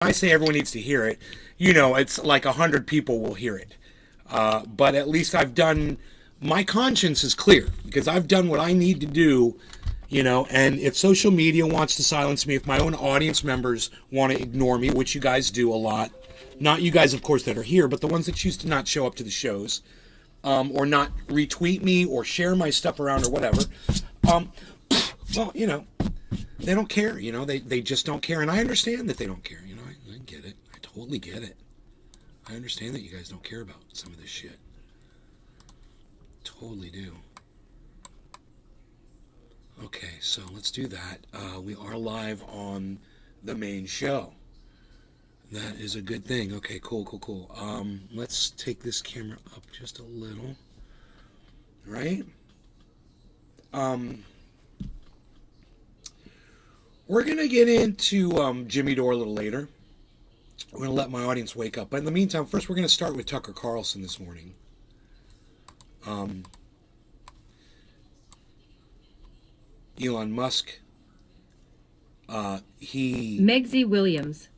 I say everyone needs to hear it, it's like 100 people will hear it. But at least my conscience is clear because I've done what I need to do, and if social media wants to silence me, if my own audience members want to ignore me, which you guys do a lot, not you guys, of course, that are here, but the ones that choose to not show up to the shows, or not retweet me or share my stuff around or whatever, well, they don't care, they just don't care. And I understand that they don't care, I get it. I totally get it. I understand that you guys don't care about some of this shit. Totally do. Okay, so let's do that. We are live on the main show. That is a good thing. Okay, cool. Let's take this camera up just a little. Right? We're going to get into Jimmy Dore a little later. We're going to let my audience wake up. But in the meantime, first we're going to start with Tucker Carlson this morning. Elon Musk, Megsy Williams.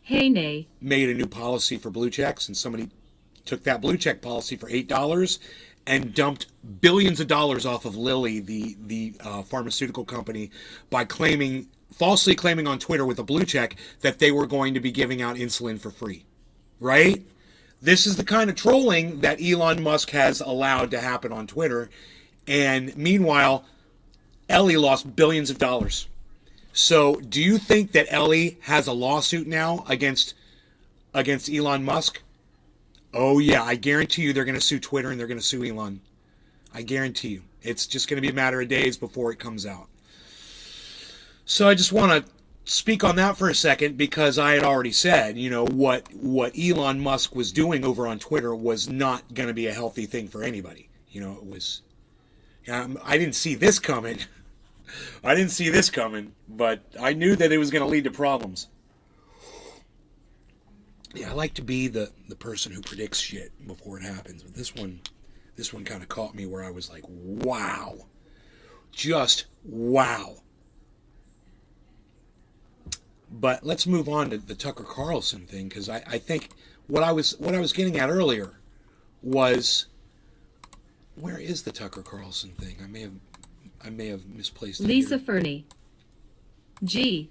Hey, nay. Made a new policy for blue checks, and somebody took that blue check policy for $8 and dumped billions of dollars off of Lilly, the pharmaceutical company, by falsely claiming on Twitter with a blue check that they were going to be giving out insulin for free. Right? This is the kind of trolling that Elon Musk has allowed to happen on Twitter. And meanwhile, Ellie lost billions of dollars. So do you think that Ellie has a lawsuit now against Elon Musk? Oh yeah, I guarantee you they're going to sue Twitter and they're going to sue Elon. I guarantee you. It's just going to be a matter of days before it comes out. So I just want to speak on that for a second because I had already said, what Elon Musk was doing over on Twitter was not going to be a healthy thing for anybody. It was... I didn't see this coming. But I knew that it was going to lead to problems. Yeah, I like to be the person who predicts shit before it happens. But this one kind of caught me where I was like, wow. Just wow. But let's move on to the Tucker Carlson thing, because I think what I was getting at earlier was... Where is the Tucker Carlson thing? I may have misplaced it. Lisa Fernie. G.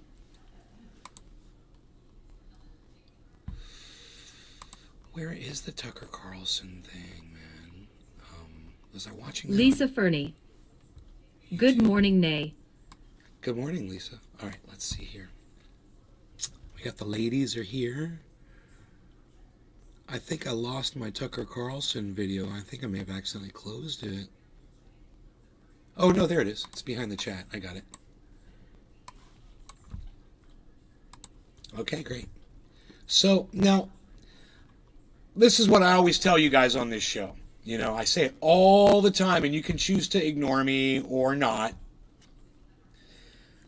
Where is the Tucker Carlson thing, man? Was I watching that? Lisa Fernie. Good morning, Nay. Good morning, Lisa. All right, let's see here. We got the ladies are here. I think I lost my Tucker Carlson video. I think I may have accidentally closed it. Oh, no, there it is. It's behind the chat. I got it. Okay, great. So, now, this is what I always tell you guys on this show. I say it all the time, and you can choose to ignore me or not.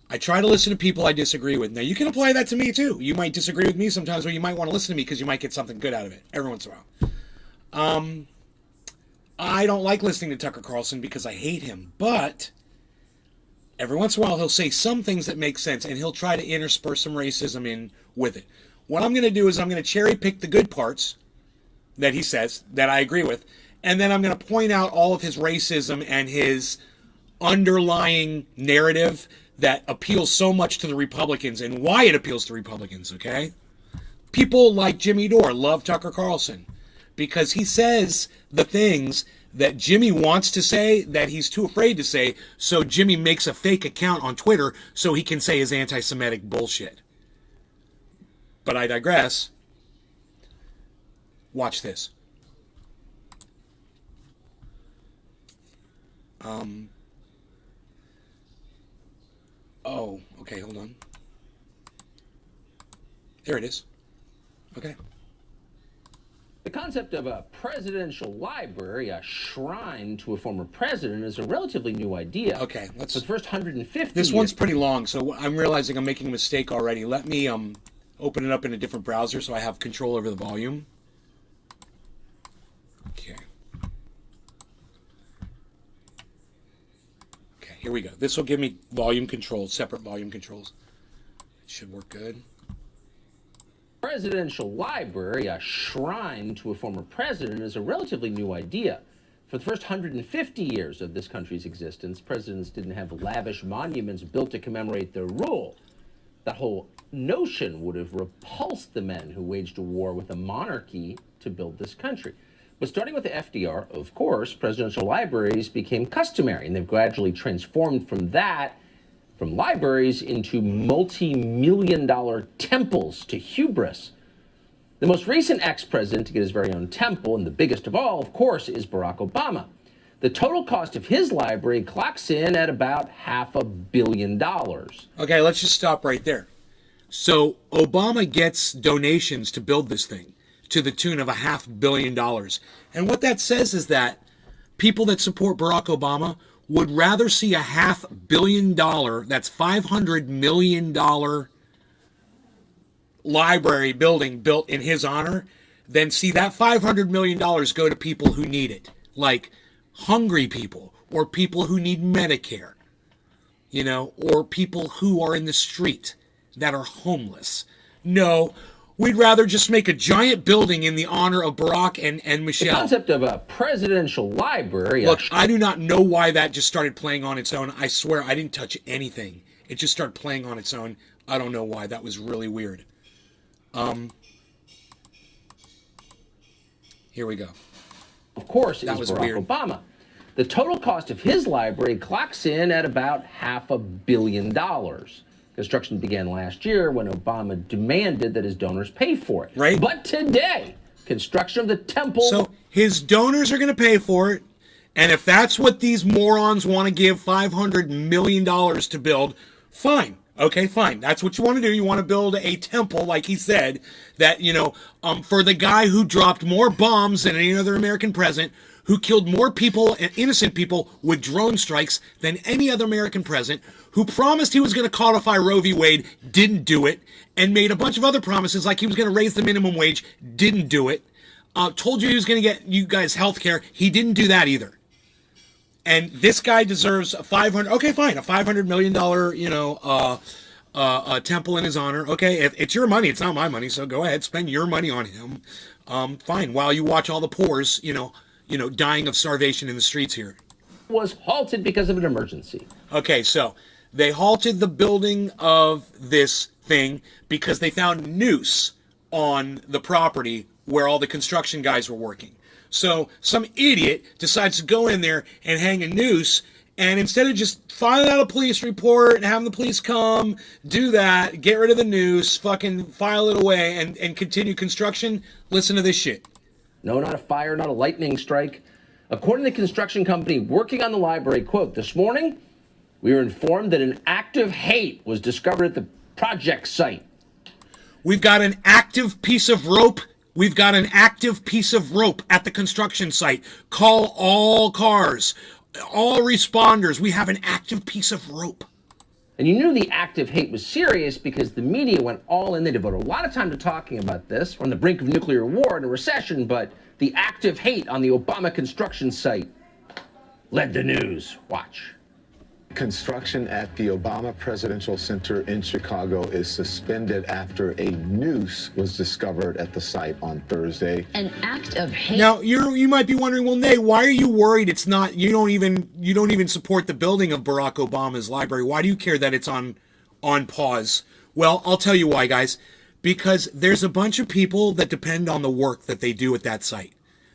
I try to listen to people I disagree with. Now, you can apply that to me, too. You might disagree with me sometimes, or you might want to listen to me because you might get something good out of it every once in a while. I don't like listening to Tucker Carlson because I hate him, but every once in a while he'll say some things that make sense, and he'll try to intersperse some racism in with it. What I'm going to do is I'm going to cherry pick the good parts that he says that I agree with, and then I'm going to point out all of his racism and his underlying narrative that appeals so much to the Republicans and why it appeals to Republicans, okay? People like Jimmy Dore love Tucker Carlson because he says the things that Jimmy wants to say that he's too afraid to say, so Jimmy makes a fake account on Twitter so he can say his anti-Semitic bullshit. But I digress. Watch this. Oh, okay, hold on. There it is. Okay. The concept of a presidential library, a shrine to a former president, is a relatively new idea. Okay, let's... For the first 150 This years, one's pretty long, so I'm realizing I'm making a mistake already. Let me open it up in a different browser so I have control over the volume. Okay. Okay, here we go. This will give me volume controls, separate volume controls. It should work good. presidential library, a shrine to a former president, is a relatively new idea. For the first 150 years of this country's existence, presidents didn't have lavish monuments built to commemorate their rule. That whole notion would have repulsed the men who waged a war with a monarchy to build this country. But starting with the FDR, of course, presidential libraries became customary, and they've gradually transformed from libraries into multi-million-dollar temples to hubris. The most recent ex-president to get his very own temple, and the biggest of all, of course, is Barack Obama. The total cost of his library clocks in at about $500 million. Okay, let's just stop right there. So Obama gets donations to build this thing to the tune of $500 million. And what that says is that people that support Barack Obama would rather see $500 million, that's $500 million library building built in his honor, than see that $500 million go to people who need it, like hungry people or people who need Medicare, or people who are in the street that are homeless. No, we'd rather just make a giant building in the honor of Barack and Michelle. The concept of a presidential library. Look, I do not know why that just started playing on its own. I swear I didn't touch anything. It just started playing on its own. I don't know why. That was really weird. Here we go. Of course, that is was Barack weird. Obama. The total cost of his library clocks in at about $500 million. Construction began last year when Obama demanded that his donors pay for it. Right. But today, construction of the temple... So his donors are going to pay for it, and if that's what these morons want to give $500 million to build, fine. Okay, fine. That's what you want to do. You want to build a temple, like he said, that, for the guy who dropped more bombs than any other American president, who killed more people, innocent people, with drone strikes than any other American president, who promised he was going to codify Roe v. Wade, didn't do it, and made a bunch of other promises like he was going to raise the minimum wage, didn't do it, told you he was going to get you guys health care, he didn't do that either. And this guy deserves a $500 million, a temple in his honor. Okay, if it's your money, it's not my money, so go ahead, spend your money on him. Fine, while you watch all the poors, dying of starvation in the streets here. Was halted because of an emergency. Okay, so they halted the building of this thing because they found noose on the property where all the construction guys were working. So some idiot decides to go in there and hang a noose, and instead of just filing out a police report and having the police come, do that, get rid of the noose, fucking file it away, and continue construction, listen to this shit. No, not a fire, not a lightning strike. According to the construction company working on the library, quote, this morning, we were informed that an act of hate was discovered at the project site. We've got an active piece of rope. We've got an active piece of rope at the construction site. Call all cars, all responders. We have an active piece of rope. And you knew the act of hate was serious because the media went all in. They devoted a lot of time to talking about this. We're on the brink of nuclear war and a recession, but the act of hate on the Obama construction site led the news. Watch. Construction at the Obama Presidential Center in Chicago is suspended after a noose was discovered at the site on Thursday. An act of hate. Now you might be wondering, well, Nay, why are you worried? It's not. You don't even support the building of Barack Obama's library. Why do you care that it's on pause? Well, I'll tell you why, guys. Because there's a bunch of people that depend on the work that they do at that site.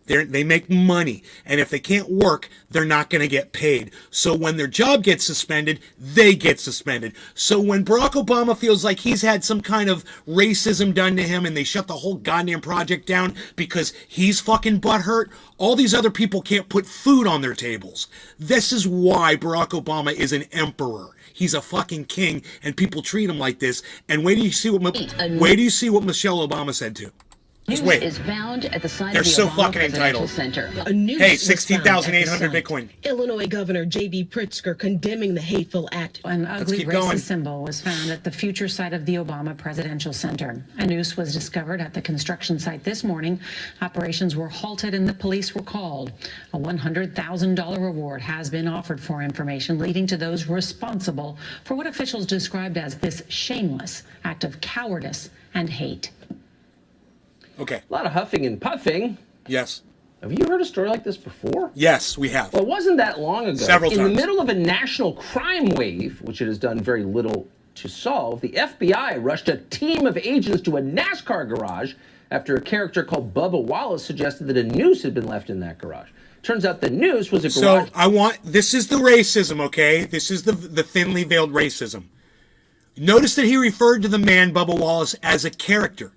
They make money, and if they can't work, they're not going to get paid. So when their job gets suspended, they get suspended. So when Barack Obama feels like he's had some kind of racism done to him and they shut the whole goddamn project down because he's fucking butthurt, all these other people can't put food on their tables. This is why Barack Obama is an emperor. He's a fucking king, and people treat him like this. And wait till you see what Michelle Obama said too. News Wait. is found at the site They're of the so Obama fucking Presidential entitled. Center. A noose Hey, was found at the 16,800 site. Bitcoin. Illinois Governor J.B. Pritzker condemning the hateful act. An ugly keep racist going. symbol was found at the future site of the Obama Presidential Center. A noose was discovered at the construction site this morning. Operations were halted and the police were called. A $100,000 reward has been offered for information leading to those responsible for what officials described as this shameless act of cowardice and hate. Okay. A lot of huffing and puffing. Yes. Have you heard a story like this before? Yes, we have. Well, it wasn't that long ago. Several In times. the middle of a national crime wave, which it has done very little to solve, the FBI rushed a team of agents to a NASCAR garage after a character called Bubba Wallace suggested that a noose had been left in that garage. Turns out the noose was a garage. So this is the racism, okay? This is the thinly veiled racism. Notice that he referred to the man, Bubba Wallace, as a character.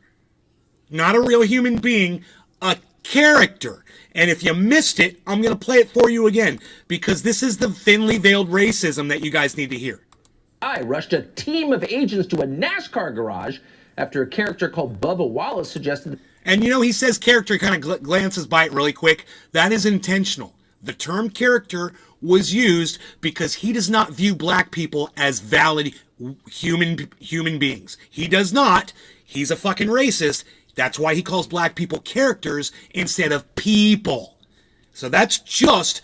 Not a real human being, a character. And if you missed it, I'm going to play it for you again, because this is the thinly veiled racism that you guys need to hear. I rushed a team of agents to a NASCAR garage after a character called Bubba Wallace suggested. And he says character, kind of glances by it really quick. That is intentional. The term character was used because he does not view black people as valid human beings. He does not. He's a fucking racist. That's why he calls black people characters instead of people. So that's just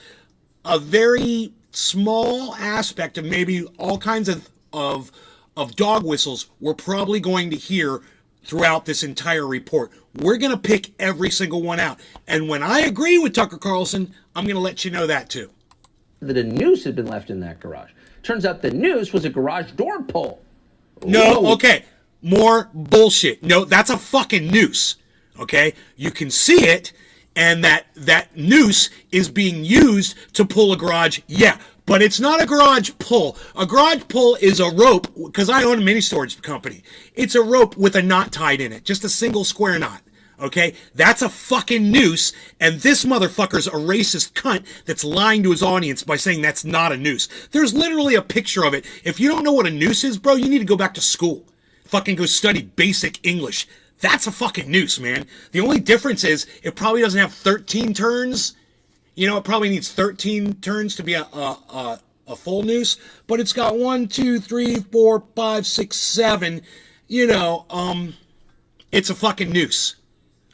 a very small aspect of maybe all kinds of dog whistles we're probably going to hear throughout this entire report. We're going to pick every single one out. And when I agree with Tucker Carlson, I'm going to let you know that too. That a noose had been left in that garage. Turns out the noose was a garage door pull. No, Whoa. okay. More bullshit. No, that's a fucking noose. Okay? You can see it, and that noose is being used to pull a garage. Yeah, but it's not a garage pull. A garage pull is a rope, because I own a mini storage company. It's a rope with a knot tied in it, just a single square knot. Okay? That's a fucking noose, and this motherfucker's a racist cunt that's lying to his audience by saying that's not a noose. There's literally a picture of it. If you don't know what a noose is, bro, you need to go back to school. Fucking go study basic English. That's a fucking noose, man. The only difference is it probably doesn't have 13 turns. It probably needs 13 turns to be a full noose, but it's got 1, 2, 3, 4, 5, 6, 7. It's a fucking noose.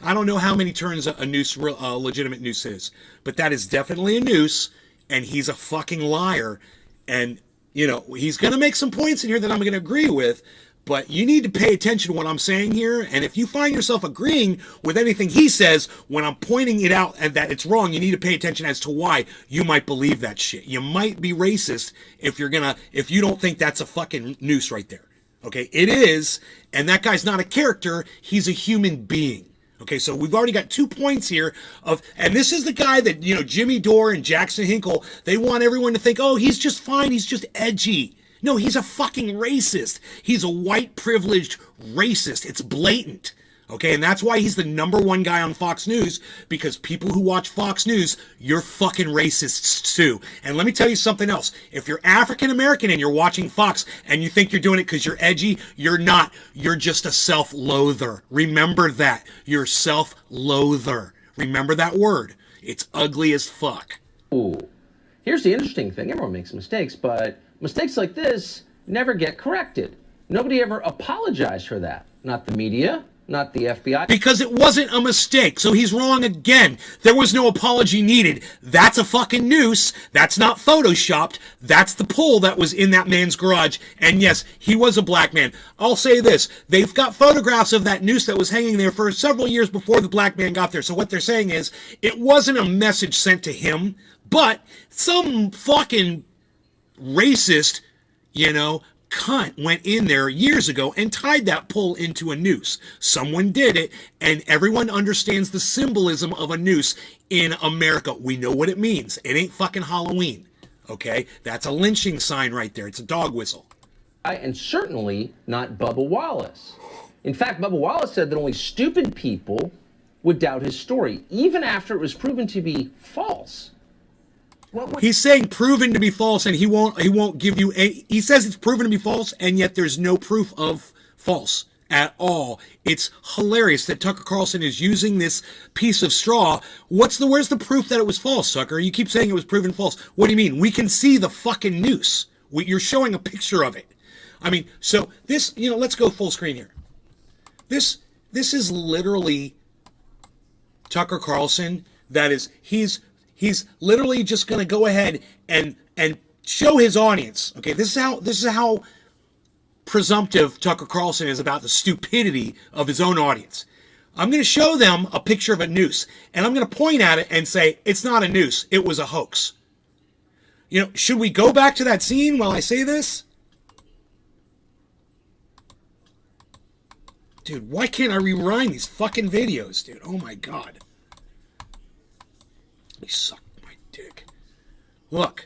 I don't know how many turns a noose, a legitimate noose is, but that is definitely a noose, and he's a fucking liar. And, he's going to make some points in here that I'm going to agree with, but you need to pay attention to what I'm saying here. And if you find yourself agreeing with anything he says when I'm pointing it out and that it's wrong, you need to pay attention as to why you might believe that shit. You might be racist if you don't think that's a fucking noose right there. Okay, it is, and that guy's not a character, he's a human being. Okay, so we've already got 2 points here and this is the guy that, Jimmy Dore and Jackson Hinkle, they want everyone to think, oh, he's just fine, he's just edgy. No, he's a fucking racist. He's a white privileged racist. It's blatant. Okay, and that's why he's the #1 guy on Fox News, because people who watch Fox News, you're fucking racists too. And let me tell you something else. If you're African American and you're watching Fox and you think you're doing it because you're edgy, you're not. You're just a self-loather. Remember that. You're self-loather. Remember that word. It's ugly as fuck. Ooh. Here's the interesting thing. Everyone makes mistakes, but mistakes like this never get corrected. Nobody ever apologized for that. Not the media, not the FBI. Because it wasn't a mistake, so he's wrong again. There was no apology needed. That's a fucking noose. That's not photoshopped. That's the pull that was in that man's garage. And yes, he was a black man. I'll say this. They've got photographs of that noose that was hanging there for several years before the black man got there. So what they're saying is, it wasn't a message sent to him, but some fucking racist, cunt went in there years ago and tied that pole into a noose. Someone did it, and everyone understands the symbolism of a noose in America. We know what it means. It ain't fucking Halloween, okay? That's a lynching sign right there. It's a dog whistle. And certainly not Bubba Wallace. In fact, Bubba Wallace said that only stupid people would doubt his story, even after it was proven to be false. He's saying proven to be false, and he won't give you he says it's proven to be false, and yet there's no proof of false at all. It's hilarious that Tucker Carlson is using this piece of straw. Where's the proof that it was false, sucker? You keep saying it was proven false. What do you mean? We can see the fucking noose. You're showing a picture of it. I mean, so this, let's go full screen here. This is literally Tucker Carlson. That is, he's literally just going to go ahead and show his audience. Okay, this is how presumptive Tucker Carlson is about the stupidity of his own audience. I'm going to show them a picture of a noose, and I'm going to point at it and say, it's not a noose, it was a hoax. You know, should we go back to that scene while I say this? Dude, why can't I rewind these fucking videos, dude? Oh my God. You suck my dick. Look.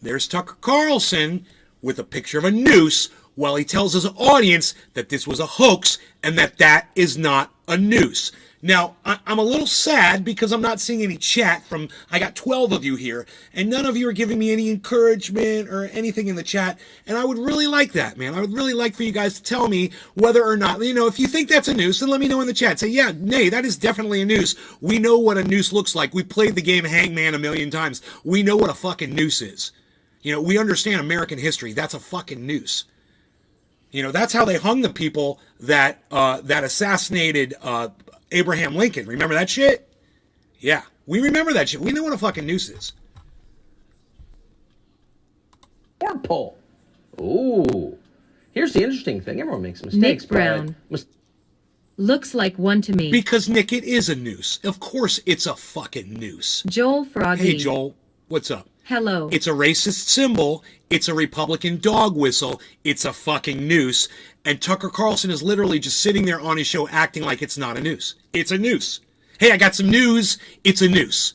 There's Tucker Carlson with a picture of a noose while he tells his audience that this was a hoax and that is not a noose. Now, I'm a little sad because I'm not seeing any chat from, I got 12 of you here, and none of you are giving me any encouragement or anything in the chat, and I would really like that, man. I would really like for you guys to tell me whether or not, you know, if you think that's a noose, then let me know in the chat. Say, yeah, nay, that is definitely a noose. We know what a noose looks like. We played the game Hangman a million times. We know what a fucking noose is. You know, we understand American history. That's a fucking noose. You know, that's how they hung the people that assassinated Abraham Lincoln. Remember that shit? Yeah, we remember that shit. We know what a fucking noose is. Board poll. Ooh. Here's the interesting thing. Everyone makes mistakes. Nick Brown. Looks like one to me. Because, Nick, it is a noose. Of course it's a fucking noose. Joel Froggy. Hey, Joel. What's up? Hello. It's a racist symbol. It's a Republican dog whistle. It's a fucking noose. And Tucker Carlson is literally just sitting there on his show acting like it's not a noose. It's a noose. Hey, I got some news. It's a noose.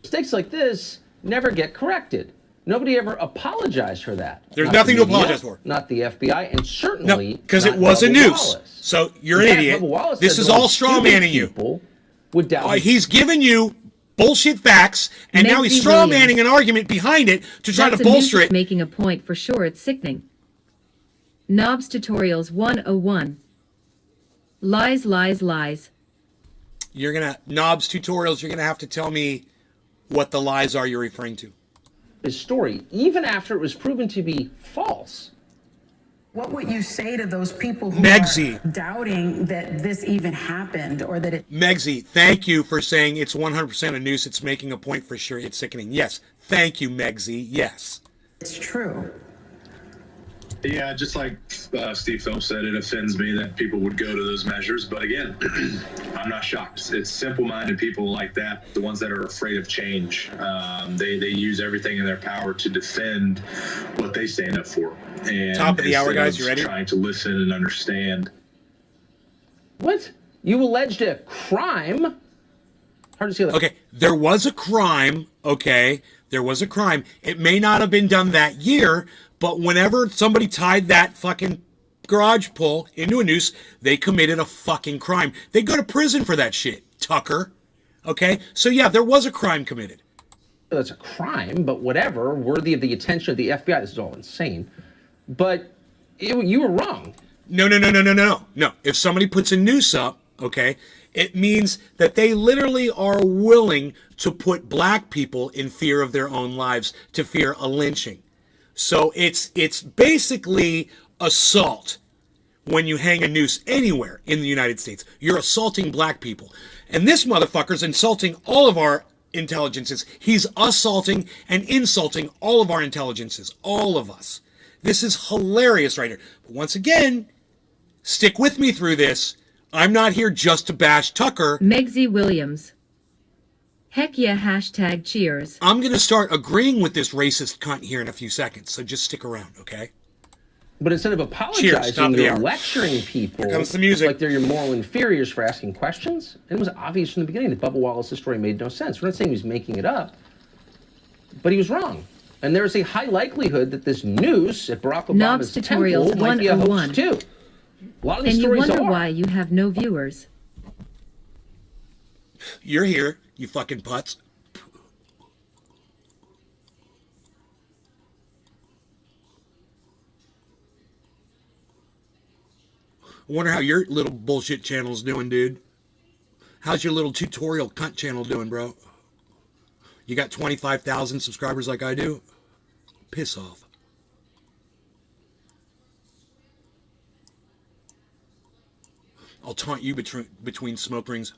Mistakes like this never get corrected. Nobody ever apologized for that. There's Not nothing the to apologize for. Not the FBI, and No, certainly because it not was a Bubba noose. Wallace. So you're In an fact, idiot. Bubba Wallace This said is that all only straw stupid manning you. people would doubt He's given you bullshit facts, and now he's Nancy straw Williams. manning an argument behind it to try That's to a bolster noose it. making a point for sure. It's sickening. Knobs Tutorials 101. Lies, lies, lies. You're gonna Knobs tutorials. You're gonna have to tell me what the lies are you're referring to. his story, even after it was proven to be false. What would you say to those people who Megsy. are doubting that this even happened or that it... Megsy, thank you for saying it's 100% a noose. It's making a point for sure. It's sickening. Yes. Thank you, Megsy. Yes. it's true? Yeah, just like Steve Phelps said, it offends me that people would go to those measures. But again, I'm not shocked. It's simple-minded people like that, the ones that are afraid of change. They use everything in their power to defend what they stand up for. And Top of the hour, instead guys. of You ready? Trying to listen and understand. What? You alleged a crime? Hard to see that. Okay, there was a crime, okay? There was a crime. It may not have been done that year, but whenever somebody tied that fucking garage pole into a noose, they committed a fucking crime. They go to prison for that shit, Tucker. Okay? So yeah, there was a crime committed. That's a crime, but whatever, worthy of the attention of the FBI. This is all insane. But you were wrong. No. If somebody puts a noose up, okay, it means that they literally are willing to put black people in fear of their own lives, to fear a lynching. So it's basically assault when you hang a noose anywhere in the United States. You're assaulting black people. And this motherfucker's insulting all of our intelligences. He's assaulting and insulting all of our intelligences. All of us. This is hilarious right here. But once again, stick with me through this. I'm not here just to bash Tucker. Megsy Williams. Heck yeah, hashtag cheers. I'm going to start agreeing with this racist cunt here in a few seconds, so just stick around, okay? But instead of Cheers, apologizing, top of the you're hour. lecturing people Here comes the music. like they're your moral inferiors for asking questions. And it was obvious from the beginning that Bubba Wallace's story made no sense. We're not saying he was making it up, but he was wrong. And there is a high likelihood that this noose at Barack Knobs Obama's Tutorials temple might be a 101. hoax too. A lot of these And you stories wonder are. why you have no viewers. You're here, you fucking putz. I wonder how your little bullshit channel's doing, dude. How's your little tutorial cunt channel doing, bro? You got 25,000 subscribers like I do? Piss off. I'll taunt you between smoke rings.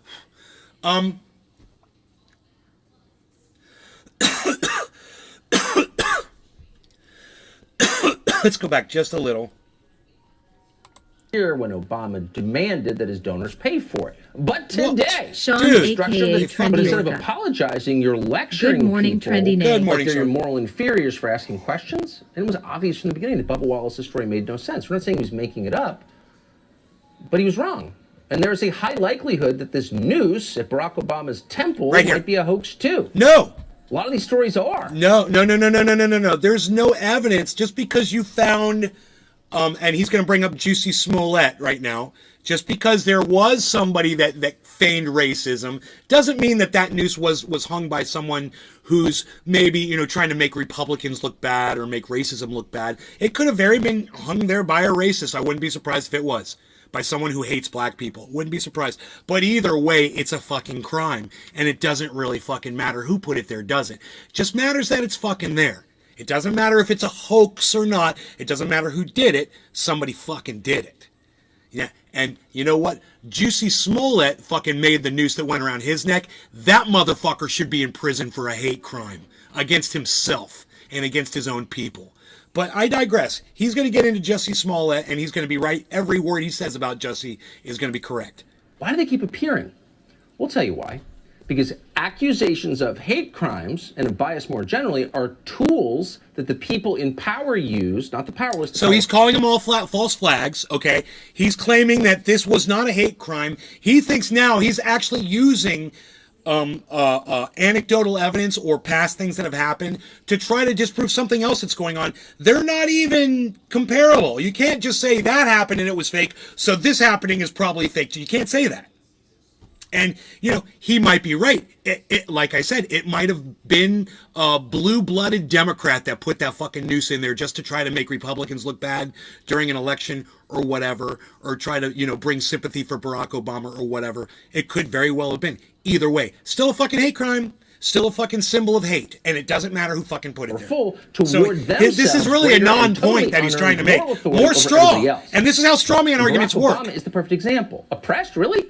Let's go back just a little. year when Obama demanded that his donors pay for it. But today, Sean, Dude, but aka instead Trendy of Orca. apologizing, you're lecturing Good morning, people Trendy Nay. Good morning, like they're your sir. moral inferiors for asking questions. And it was obvious from the beginning that Bubba Wallace's story made no sense. We're not saying he was making it up, but he was wrong. And there's a high likelihood that this noose at Barack Obama's temple Right here. might be a hoax too. No. A lot of these stories are. No. There's no evidence. Just because you found, and he's going to bring up Juicy Smollett right now. Just because there was somebody that feigned racism doesn't mean that noose was hung by someone who's maybe, trying to make Republicans look bad or make racism look bad. It could have very been hung there by a racist. I wouldn't be surprised if it was. By someone who hates black people. Wouldn't be surprised. But either way, it's a fucking crime. And it doesn't really fucking matter who put it there, does it? Just matters that it's fucking there. It doesn't matter if it's a hoax or not. It doesn't matter who did it. Somebody fucking did it. Yeah, and you know what? Juicy Smollett fucking made the noose that went around his neck. That motherfucker should be in prison for a hate crime against himself and against his own people. But I digress. He's going to get into Jussie Smollett, and he's going to be right. Every word he says about Jussie is going to be correct. Why do they keep appearing? We'll tell you why. Because accusations of hate crimes and of bias more generally are tools that the people in power use, not the powerless. So he's calling them all false flags, okay? He's claiming that this was not a hate crime. He thinks now he's actually using anecdotal evidence or past things that have happened to try to disprove something else that's going on. They're not even comparable. You can't just say that happened and it was fake, so this happening is probably fake. You can't say that. And, he might be right. Like I said, it might have been a blue-blooded Democrat that put that fucking noose in there just to try to make Republicans look bad during an election or whatever, or try to, bring sympathy for Barack Obama or whatever. It could very well have been. Either way, still a fucking hate crime, still a fucking symbol of hate, and it doesn't matter who fucking put it there. Full toward themselves, this is really a non-point that he's trying to make. More straw. And this is how straw man arguments work. Obama is the perfect example. Oppressed, really?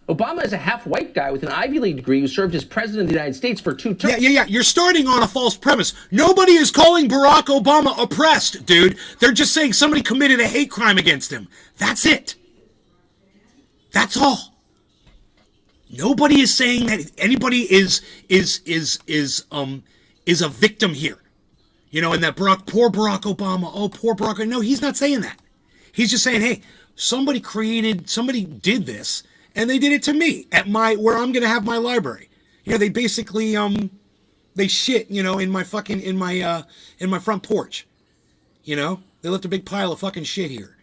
Obama is a half-white guy with an Ivy League degree who served as president of the United States for 2 terms. Yeah. You're starting on a false premise. Nobody is calling Barack Obama oppressed, dude. They're just saying somebody committed a hate crime against him. That's it. That's all. Nobody is saying that anybody is a victim here. And that poor Barack Obama. Oh, poor Barack. No, he's not saying that. He's just saying, hey, somebody did this. And they did it to me at where I'm going to have my library. They basically, they shit, in my front porch. They left a big pile of fucking shit here.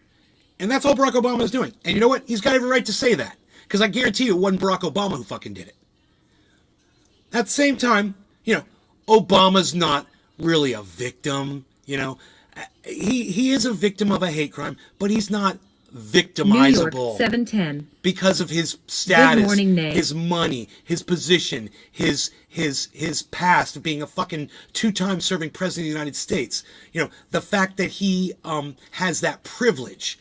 And that's all Barack Obama is doing. And you know what? He's got every right to say that. Because I guarantee you it wasn't Barack Obama who fucking did it. At the same time, Obama's not really a victim, He is a victim of a hate crime, but he's not victimizable. New York, 710. Because of his status, Good morning, Nate. his money, his position, his past of being a fucking 2-time serving president of the United States. The fact that he has that privilege.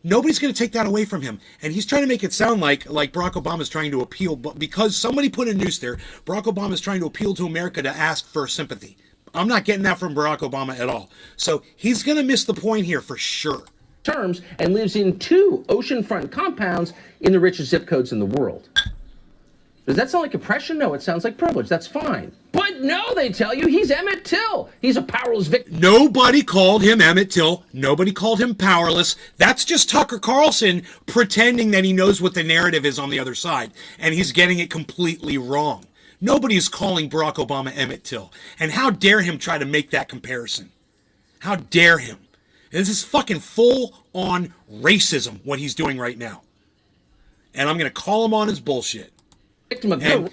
Nobody's going to take that away from him. And he's trying to make it sound like Barack Obama's trying to appeal, but because somebody put a noose there, Barack Obama's trying to appeal to America to ask for sympathy. I'm not getting that from Barack Obama at all. So he's going to miss the point here for sure. Terms and lives in 2 oceanfront compounds in the richest zip codes in the world. Does that sound like oppression? No, it sounds like privilege. That's fine. But no, they tell you, he's Emmett Till. He's a powerless victim. Nobody called him Emmett Till. Nobody called him powerless. That's just Tucker Carlson pretending that he knows what the narrative is on the other side. And he's getting it completely wrong. Nobody is calling Barack Obama Emmett Till. And how dare him try to make that comparison? How dare him? This is fucking full-on racism, what he's doing right now. And I'm going to call him on his bullshit. And,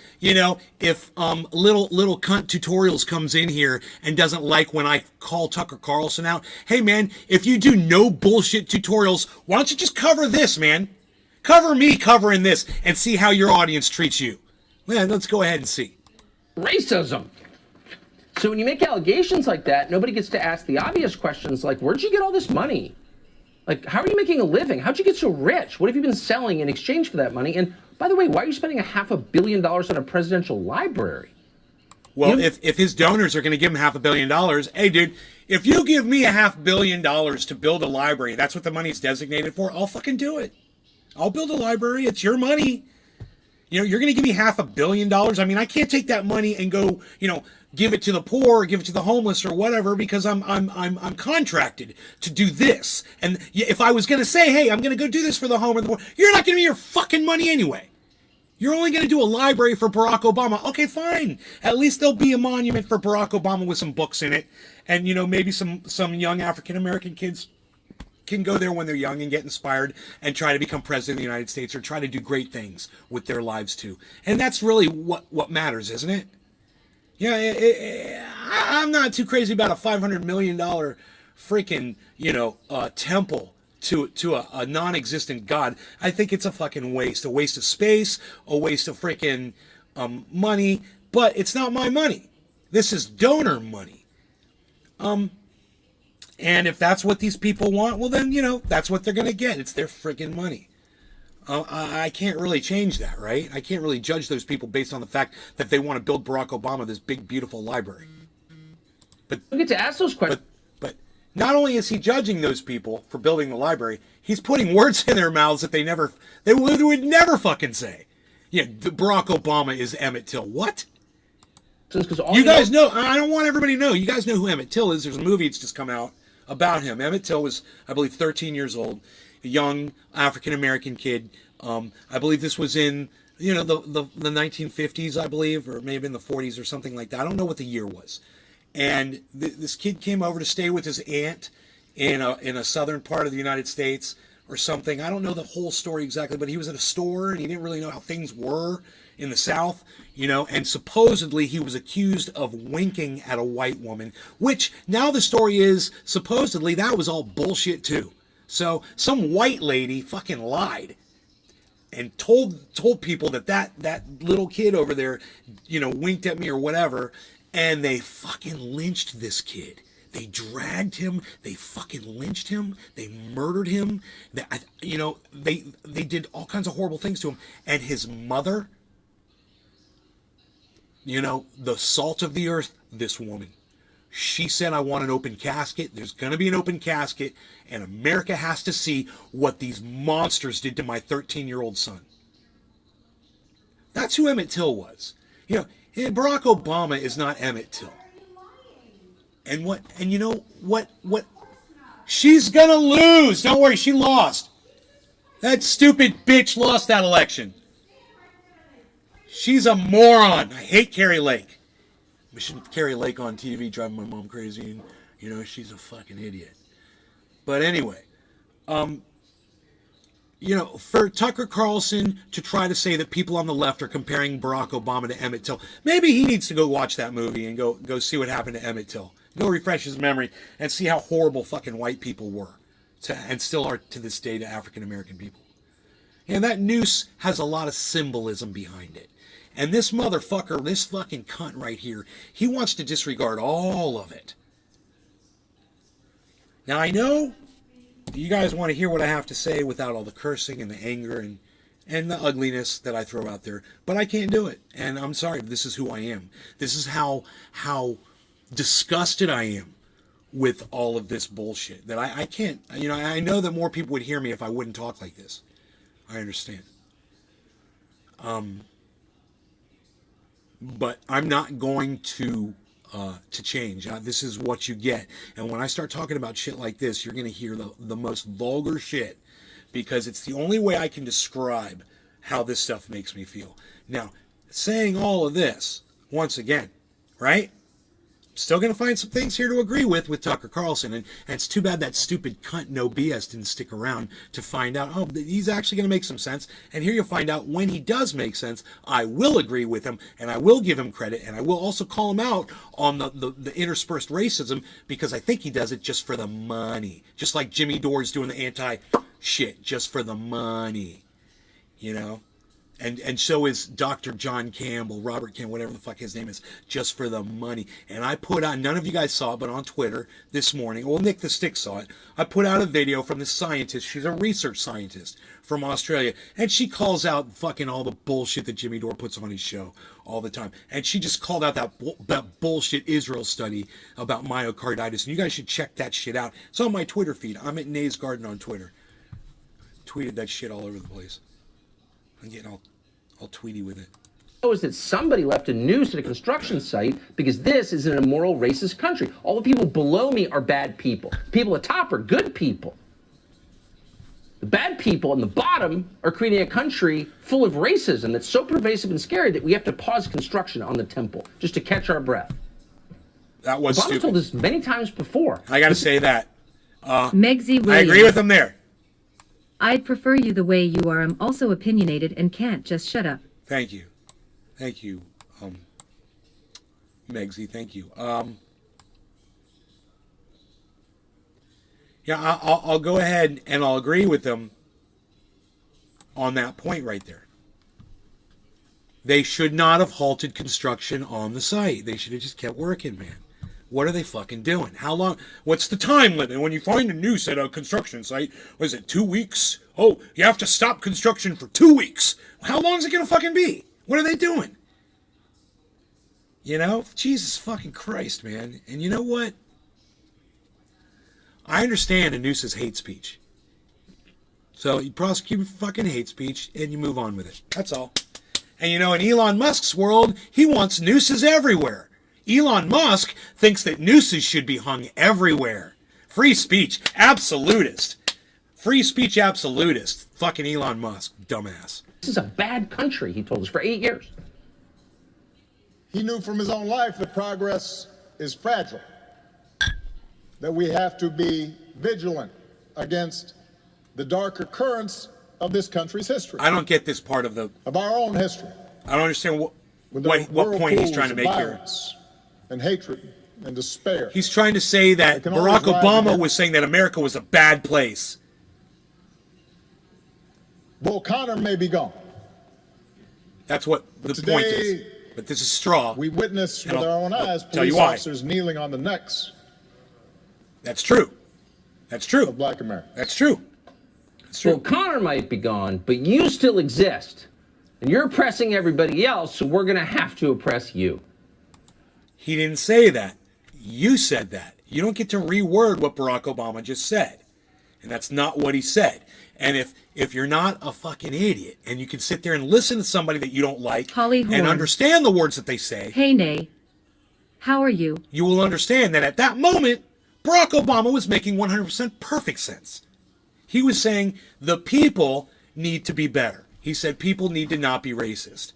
if little cunt tutorials comes in here and doesn't like when I call Tucker Carlson out, hey, man, if you do no bullshit tutorials, why don't you just cover this, man? Cover me covering this and see how your audience treats you. Well, let's go ahead and see. Racism. So when you make allegations like that, nobody gets to ask the obvious questions like, where'd you get all this money? Like, how are you making a living? How'd you get so rich? What have you been selling in exchange for that money? And by the way, why are you spending $500 million on a presidential library? Well, if his donors are going to give him $500 million, hey, dude, if you give me $500 million to build a library, that's what the money's designated for, I'll fucking do it. I'll build a library. It's your money. You know, you're going to give me $500 million. I mean, I can't take that money and go, you know, give it to the poor or give it to the homeless or whatever because I'm contracted to do this. And if I was going to say, hey, I'm going to go do this for the home or the poor, you're not going to give me your fucking money anyway. You're only going to do a library for Barack Obama. Okay, fine. At least there'll be a monument for Barack Obama with some books in it. And, you know, maybe some young African-American kids can go there when they're young and get inspired and try to become president of the United States or try to do great things with their lives too. And that's really what matters, isn't it? Yeah, I'm not too crazy about a $500 million freaking, you know, temple to a non-existent god. I think it's a fucking waste of space, a waste of freaking money, but it's not my money. This is donor money. And if that's what these people want, well then, you know, that's what they're going to get. It's their freaking money. I can't really change that, right? I can't really judge those people based on the fact that they want to build Barack Obama this big, beautiful library. But You get to ask those questions. But not only is he judging those people for building the library, he's putting words in their mouths that they would never fucking say. Yeah, Barack Obama is Emmett Till. What? You guys know, I don't want everybody to know. You guys know who Emmett Till is. There's a movie that's just come out about him. Emmett Till was, I believe, 13 years old, a young African-American kid. I believe this was in, you know, the 1950s, I believe, or maybe in the 40s or something like that. I don't know what the year was. And this kid came over to stay with his aunt in a southern part of the United States or something. I don't know the whole story exactly, but he was at a store and he didn't really know how things were in the South, you know, and supposedly he was accused of winking at a white woman, which now the story is supposedly that was all bullshit too. So some white lady fucking lied and told people that little kid over there, you know, winked at me or whatever, and they fucking lynched this kid. They dragged him. They fucking lynched him. They murdered him. They did all kinds of horrible things to him. And his mother, you know, the salt of the earth, this woman, she said, I want an open casket. There's going to be an open casket, and America has to see what these monsters did to my 13-year-old son. That's who Emmett Till was. You know, Barack Obama is not Emmett Till. And you know what? She's going to lose. Don't worry, she lost. That stupid bitch lost that election. She's a moron. I hate Carrie Lake. We shouldn't Carrie Lake on TV driving my mom crazy, and you know she's a fucking idiot. But anyway, you know, for Tucker Carlson to try to say that people on the left are comparing Barack Obama to Emmett Till, maybe he needs to go watch that movie and go see what happened to Emmett Till. Go refresh his memory and see how horrible fucking white people were, and still are to this day to African American people. And that noose has a lot of symbolism behind it. And this motherfucker, this fucking cunt right here, he wants to disregard all of it. Now, I know you guys want to hear what I have to say without all the cursing and the anger and the ugliness that I throw out there, but I can't do it. And I'm sorry, this is who I am. This is how disgusted I am with all of this bullshit. That I can't, you know, I know that more people would hear me if I wouldn't talk like this. I understand. But I'm not going to change. This is what you get. And when I start talking about shit like this, you're going to hear the most vulgar shit, because it's the only way I can describe how this stuff makes me feel. Now, saying all of this, once again, right? Still going to find some things here to agree with Tucker Carlson. And it's too bad that stupid cunt No BS didn't stick around to find out, oh, he's actually going to make some sense. And here you'll find out when he does make sense, I will agree with him, and I will give him credit, and I will also call him out on the interspersed racism, because I think he does it just for the money. Just like Jimmy Dore's doing the anti-shit just for the money. You know? And so is Dr. John Campbell, Robert Campbell, whatever the fuck his name is, just for the money. And I put on, none of you guys saw it, but on Twitter this morning, well, Nick the Stick saw it. I put out a video from this scientist. She's a research scientist from Australia. And she calls out fucking all the bullshit that Jimmy Dore puts on his show all the time. And she just called out that bullshit Israel study about myocarditis. And you guys should check that shit out. It's on my Twitter feed. I'm at Nays Garden on Twitter. Tweeted that shit all over the place. I'm getting all tweety with it. Is that somebody left a noose at a construction site because this is an immoral, racist country. All the people below me are bad people. People at top are good people. The bad people on the bottom are creating a country full of racism that's so pervasive and scary that we have to pause construction on the temple just to catch our breath. That was Obama's stupid. told us many times before. I got to say that. Megsy Williams. I agree with him there. I'd prefer you the way you are. I'm also opinionated and can't just shut up. Thank you. Thank you, Megsy. Thank you. Yeah, I'll go ahead and I'll agree with them on that point right there. They should not have halted construction on the site. They should have just kept working, man. What are they fucking doing? How long? What's the time limit when you find a noose at a construction site? Was it 2 weeks? Oh, you have to stop construction for 2 weeks. How long is it going to fucking be? What are they doing? You know? Jesus fucking Christ, man. And you know what? I understand a noose is hate speech. So you prosecute fucking hate speech and you move on with it. That's all. And you know, in Elon Musk's world, he wants nooses everywhere. Elon Musk thinks that nooses should be hung everywhere. Free speech, absolutist. Free speech, absolutist. Fucking Elon Musk, dumbass. This is a bad country, he told us, for 8 years. He knew from his own life that progress is fragile, that we have to be vigilant against the darker currents of this country's history. I don't get this part of our own history. I don't understand what point he's trying to make here. And hatred and despair. He's trying to say that Barack Obama was saying that America was a bad place. Bull Connor may be gone. That's what the point is. But this is straw. We witnessed with our own eyes police officers kneeling on the necks. That's true. That's true. Of black America. That's true. That's true. Well, Connor might be gone, but you still exist. And you're oppressing everybody else, so we're going to have to oppress you. He didn't say that. You said that. You don't get to reword what Barack Obama just said. And that's not what he said. And if you're not a fucking idiot and you can sit there and listen to somebody that you don't like and understand the words that they say. Hey, Nay. How are you? You will understand that at that moment, Barack Obama was making 100% perfect sense. He was saying the people need to be better. He said people need to not be racist.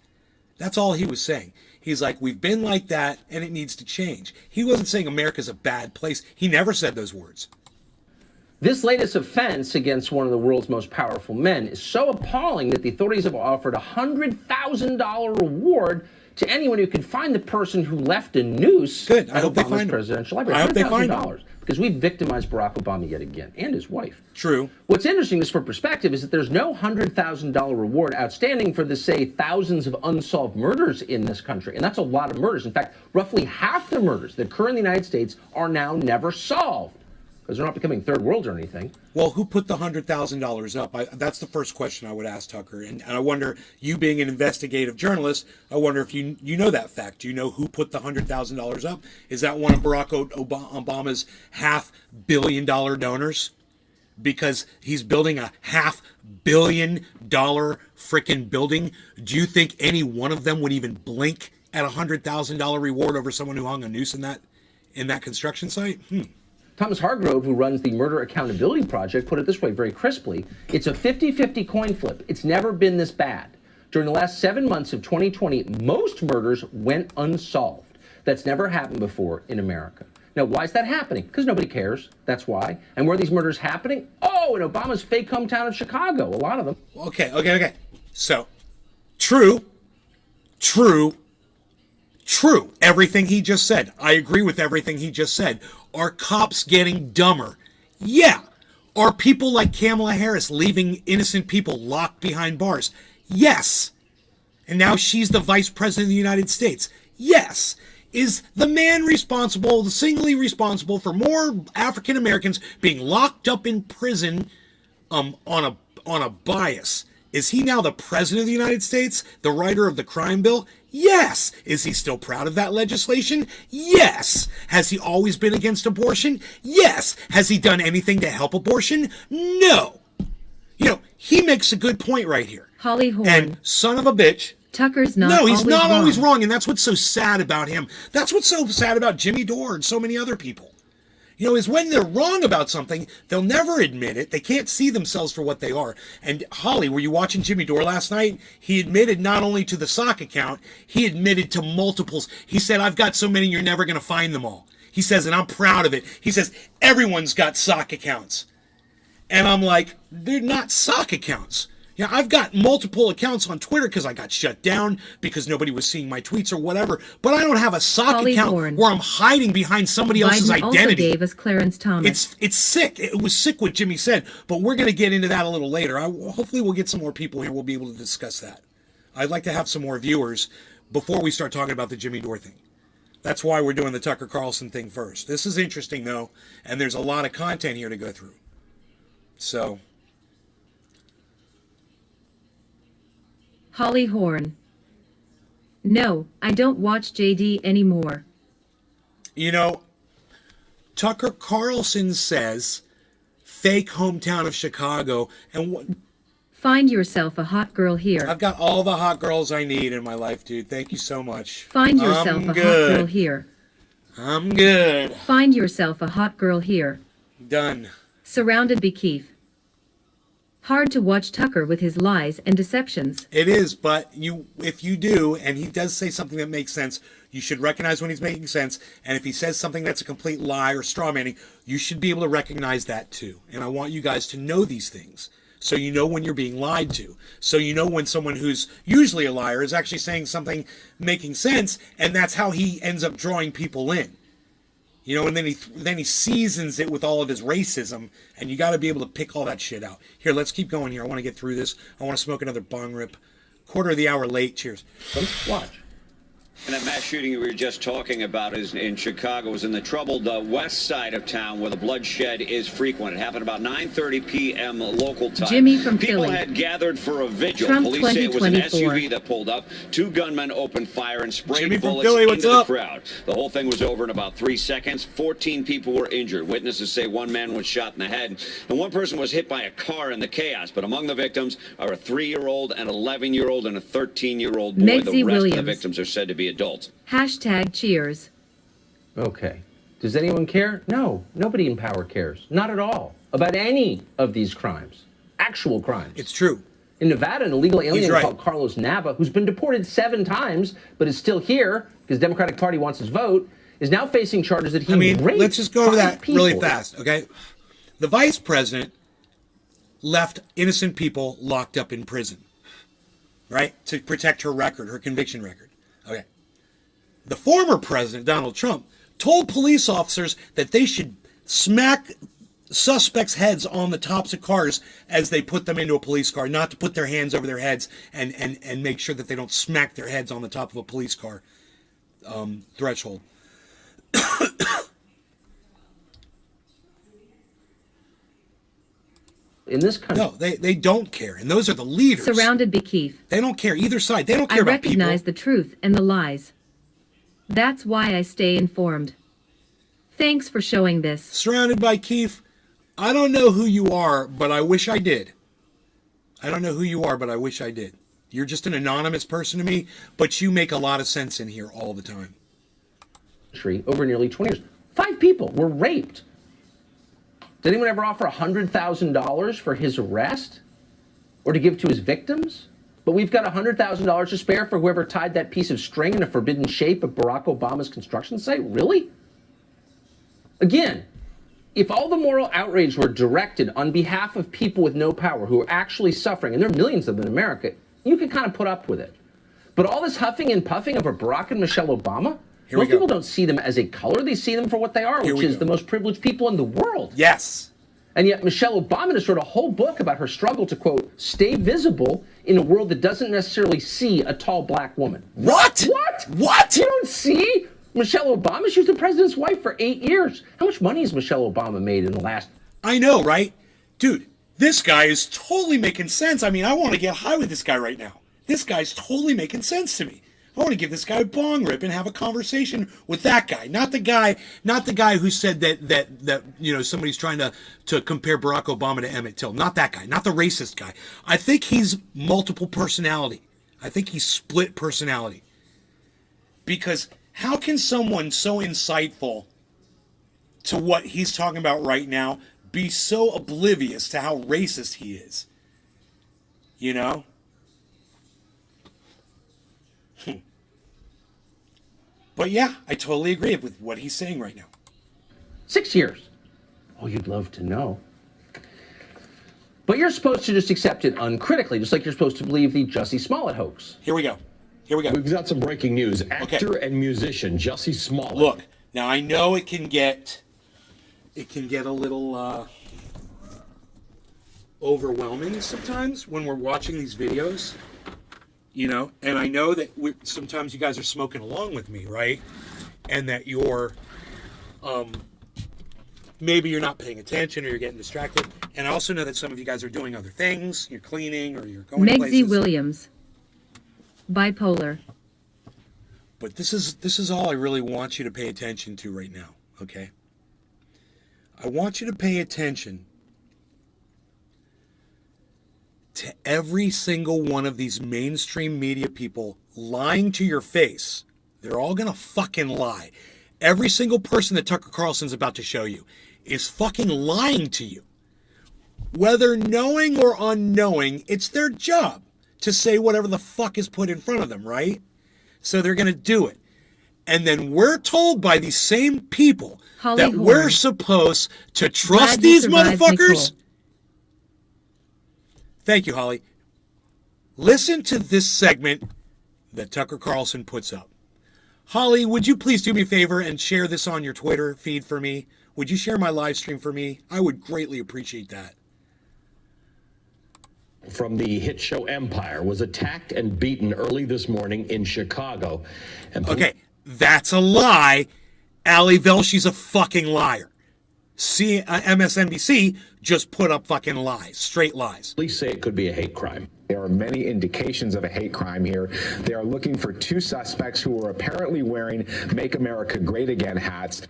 That's all he was saying. He's like, we've been like that, and it needs to change. He wasn't saying America's a bad place. He never said those words. This latest offense against one of the world's most powerful men is so appalling that the authorities have offered a $100,000 reward to anyone who can find the person who left a noose at Obama's hope they find presidential library. I hope they find him. Because we've victimized Barack Obama yet again, and his wife. True. What's interesting, just for perspective, is that there's no $100,000 reward outstanding for the, say, thousands of unsolved murders in this country. And that's a lot of murders. In fact, roughly half the murders that occur in the United States are now never solved. Because they're not becoming third world or anything. Well, who put the $100,000 up? That's the first question I would ask Tucker. And I wonder, you being an investigative journalist, I wonder if you know that fact. Do you know who put the $100,000 up? Is that one of Barack Obama's $500 million donors? Because he's building a $500 million frickin' building. Do you think any one of them would even blink at a $100,000 reward over someone who hung a noose in that construction site? Thomas Hargrove, who runs the Murder Accountability Project, put it this way very crisply. It's a 50-50 coin flip. It's never been this bad. During the last 7 months of 2020, most murders went unsolved. That's never happened before in America. Now, why is that happening? Because nobody cares. That's why. And where are these murders happening? Oh, in Obama's fake hometown of Chicago. A lot of them. Okay. So, true. Everything he just said. I agree with everything he just said. Are cops getting dumber? Yeah. Are people like Kamala Harris leaving innocent people locked behind bars? Yes. and now she's the vice president of the United States. Yes. Is the man responsible, singly responsible for more African Americans being locked up in prison on a bias? Is he now the president of the United States, the writer of the crime bill? Yes. Is he still proud of that legislation? Yes. Has he always been against abortion? Yes. Has he done anything to help abortion? No. You know, he makes a good point right here. Holly Horn. And son of a bitch. Tucker's not No, he's always not wrong. always wrong, and that's what's so sad about him. That's what's so sad about Jimmy Dore and so many other people. You know, is when they're wrong about something, they'll never admit it. They can't see themselves for what they are. And Holly, were you watching Jimmy Dore last night? He admitted not only to the sock account, he admitted to multiples. He said, I've got so many, you're never going to find them all. He says, and I'm proud of it. He says, everyone's got sock accounts. And I'm like, they're not sock accounts. Yeah, I've got multiple accounts on Twitter because I got shut down because nobody was seeing my tweets or whatever. But I don't have a sock Holly account Horn. where I'm hiding behind somebody else's Biden identity. also gave us Clarence Thomas. It's sick. It was sick what Jimmy said, but we're going to get into that a little later. Hopefully we'll get some more people here. We'll be able to discuss that. I'd like to have some more viewers before we start talking about the Jimmy Dore thing. That's why we're doing the Tucker Carlson thing first. This is interesting, though, and there's a lot of content here to go through. So... Holly Horn. No, I don't watch JD anymore. You know, Tucker Carlson says, fake hometown of Chicago, and what... Find yourself a hot girl here. I've got all the hot girls I need in my life, dude. Thank you so much. Find yourself a hot girl here. I'm good. Find yourself a hot girl here. Done. Surrounded by Keith. Hard to watch Tucker with his lies and deceptions. It is, but if you do, and he does say something that makes sense, you should recognize when he's making sense. And if he says something that's a complete lie or straw manning, you should be able to recognize that too. And I want you guys to know these things. So you know when you're being lied to. So you know when someone who's usually a liar is actually saying something making sense, and that's how he ends up drawing people in. You know, and then he seasons it with all of his racism, and you got to be able to pick all that shit out. Here, let's keep going here. I want to get through this. I want to smoke another bong rip. Quarter of the hour late. Cheers. Let's watch. And that mass shooting we were just talking about is in Chicago, is in the troubled west side of town where the bloodshed is frequent. It happened about 9:30 p.m. local time. Jimmy from People Philly. had gathered for a vigil. Trump Police say it was an 2024. SUV that pulled up. Two gunmen opened fire and sprayed Jimmy from bullets Philly, what's into up? the crowd. The whole thing was over in about 3 seconds. 14 people were injured. Witnesses say one man was shot in the head, and one person was hit by a car in the chaos. But among the victims are a 3-year-old, an 11-year-old, and a 13-year-old boy. Megsy The rest of Williams. the victims are said to be adults. Hashtag cheers. Okay. Does anyone care? No. Nobody in power cares. Not at all. About any of these crimes. Actual crimes. It's true. In Nevada, an illegal alien right. called Carlos Nava, who's been deported 7 times, but is still here because the Democratic Party wants his vote, is now facing charges that he raped let's just go over 5 that really people. fast, okay? The vice president left innocent people locked up in prison, right? To protect her record, her conviction record. Okay. The former president, Donald Trump, told police officers that they should smack suspects' heads on the tops of cars as they put them into a police car, not to put their hands over their heads and make sure that they don't smack their heads on the top of a police car threshold. In this country. No, they don't care. And those are the leaders. Surrounded by Keith. They don't care either side. They don't care I about people. recognize the truth and the lies. That's why I stay informed. Thanks for showing this. Surrounded by Keith. I don't know who you are, but I wish I did. I don't know who you are, but I wish I did. You're just an anonymous person to me, but you make a lot of sense in here all the time. Over nearly 20 years. 5 people were raped. Did anyone ever offer $100,000 for his arrest or to give to his victims? But we've got $100,000 to spare for whoever tied that piece of string in a forbidden shape of Barack Obama's construction site? Really? Again, if all the moral outrage were directed on behalf of people with no power who are actually suffering, and there are millions of them in America, you could kind of put up with it. But all this huffing and puffing over Barack and Michelle Obama, most people don't see them as a color. They see them for what they are, which is the most privileged people in the world. Yes. And yet Michelle Obama just wrote a whole book about her struggle to, quote, stay visible in a world that doesn't necessarily see a tall black woman. What? What? What? You don't see Michelle Obama? She was the president's wife for 8 years. How much money has Michelle Obama made in the last... I know, right? Dude, this guy is totally making sense. I mean, I want to get high with this guy right now. This guy's totally making sense to me. I want to give this guy a bong rip and have a conversation with that guy, not the guy who said that you know, somebody's trying to compare Barack Obama to Emmett Till. Not that guy, not the racist guy. I think he's multiple personality. I think he's split personality. Because how can someone so insightful to what he's talking about right now be so oblivious to how racist he is? You know? But yeah, I totally agree with what he's saying right now. 6 years. Oh, you'd love to know. But you're supposed to just accept it uncritically, just like you're supposed to believe the Jussie Smollett hoax. Here we go. We've got some breaking news. Actor and musician Jussie Smollett. Look, now I know it can get a little overwhelming sometimes when we're watching these videos. You know, and I know that sometimes you guys are smoking along with me, right? And that you're, maybe you're not paying attention or you're getting distracted. And I also know that some of you guys are doing other things. You're cleaning or you're going places. Megzy Williams. Bipolar. But this is all I really want you to pay attention to right now, okay? I want you to pay attention to every single one of these mainstream media people lying to your face. They're all gonna fucking lie. Every single person that Tucker Carlson's about to show you is fucking lying to you. Whether knowing or unknowing, it's their job to say whatever the fuck is put in front of them, right? So they're gonna do it. And then we're told by these same people that we're supposed to trust these motherfuckers. Thank you, Holly. Listen to this segment that Tucker Carlson puts up. Holly, would you please do me a favor and share this on your Twitter feed for me? Would you share my live stream for me? I would greatly appreciate that. From the hit show Empire was attacked and beaten early this morning in Chicago. Okay, that's a lie. Ali Velsh's a fucking liar. MSNBC just put up fucking lies, straight lies. Police say it could be a hate crime. There are many indications of a hate crime here. They are looking for two suspects who are apparently wearing Make America Great Again hats.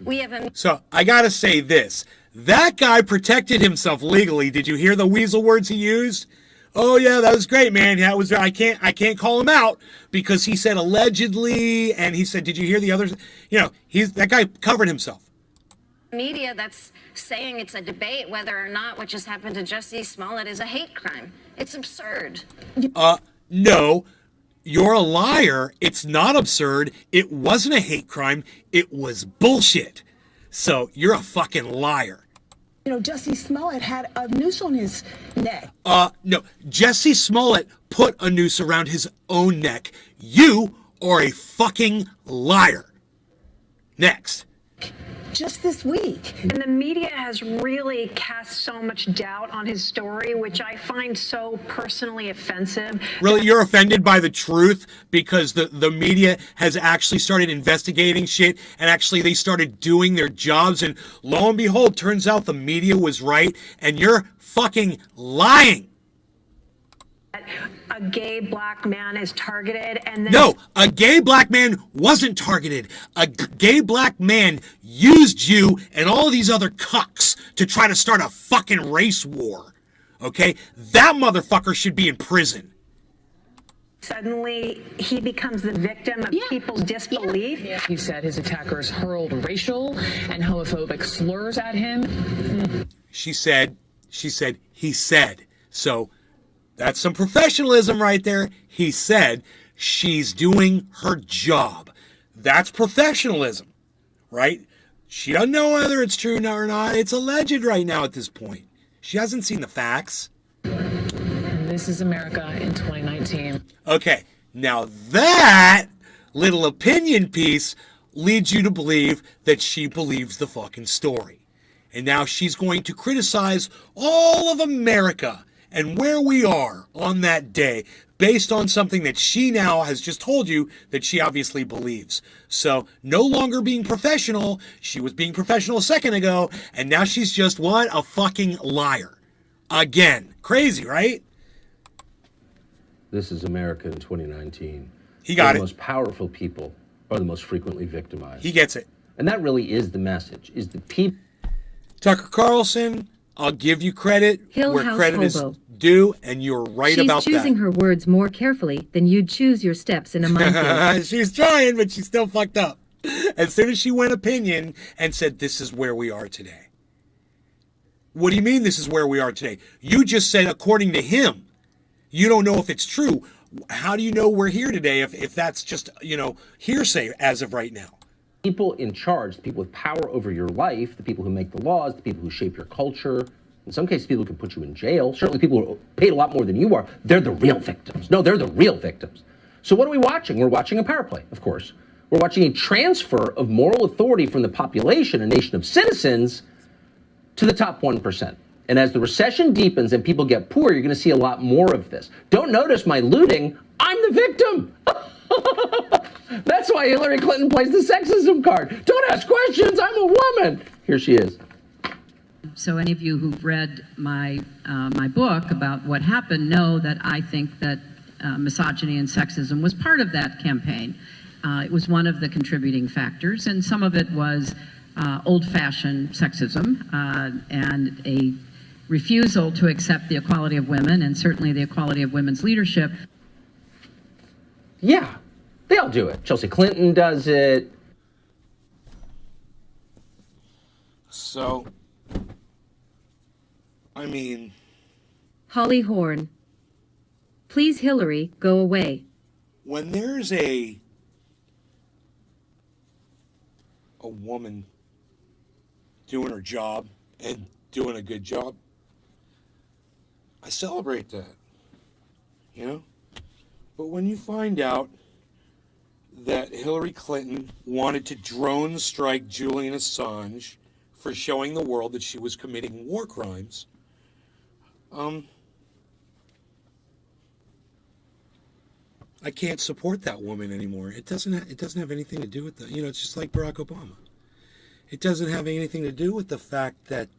So I gotta say this. That guy protected himself legally. Did you hear the weasel words he used? Oh yeah, that was great, man. Yeah, it was. I can't call him out because he said allegedly, and he said, did you hear the others? You know, that guy covered himself. Media that's saying it's a debate whether or not what just happened to Jussie Smollett is a hate crime. It's absurd. No, you're a liar. It's not absurd. It wasn't a hate crime. It was bullshit. So you're a fucking liar. You know, Jussie Smollett had a noose on his neck. No, Jussie Smollett put a noose around his own neck. You are a fucking liar. Next. Just this week. And the media has really cast so much doubt on his story, which I find so personally offensive. Really, you're offended by the truth because the media has actually started investigating shit and actually they started doing their jobs, and lo and behold, turns out the media was right and you're fucking lying. A gay black man is targeted and then... No, a gay black man wasn't targeted. A gay black man used you and all of these other cucks to try to start a fucking race war. Okay? That motherfucker should be in prison. Suddenly, he becomes the victim of people's disbelief. He said his attackers hurled racial and homophobic slurs at him. She said, he said. So... that's some professionalism right there. He said she's doing her job. That's professionalism, right? She doesn't know whether it's true or not. It's alleged right now at this point. She hasn't seen the facts. And this is America in 2019. Okay, now that little opinion piece leads you to believe that she believes the fucking story. And now she's going to criticize all of America and where we are on that day based on something that she now has just told you that she obviously believes. So no longer being professional. She was being professional a second ago, and now she's just what? A fucking liar. Again. Crazy, right? This is America in 2019. He got the it. most powerful people are the most frequently victimized. He gets it. And that really is the message, is the people. Tucker Carlson, I'll give you credit Hill where House credit Hobo. is due, and you're right about She's choosing that. her words more carefully than you'd choose your steps in a minefield. She's trying, but she's still fucked up. As soon as she went opinion and said, this is where we are today. What do you mean this is where we are today? You just said according to him. You don't know if it's true. How do you know we're here today if that's just, hearsay as of right now? People in charge, the people with power over your life, the people who make the laws, the people who shape your culture, in some cases, people who can put you in jail. Certainly people who are paid a lot more than you are. They're the real victims. No, they're the real victims. So what are we watching? We're watching a power play, of course. We're watching a transfer of moral authority from the population, a nation of citizens, to the top 1%. And as the recession deepens and people get poor, you're going to see a lot more of this. Don't notice my looting. I'm the victim. That's why Hillary Clinton plays the sexism card. Don't ask questions. I'm a woman. Here she is. So any of you who've read my book about what happened know that I think that misogyny and sexism was part of that campaign. It was one of the contributing factors, and some of it was old-fashioned sexism and a refusal to accept the equality of women, and certainly the equality of women's leadership. Yeah, they all do it. Chelsea Clinton does it. So, I mean... Holly Horn. Please, Hillary, go away. When there's a woman doing her job and doing a good job, I celebrate that, But when you find out that Hillary Clinton wanted to drone strike Julian Assange for showing the world that she was committing war crimes, I can't support that woman anymore. It doesn't have anything to do with it's just like Barack Obama. It doesn't have anything to do with the fact that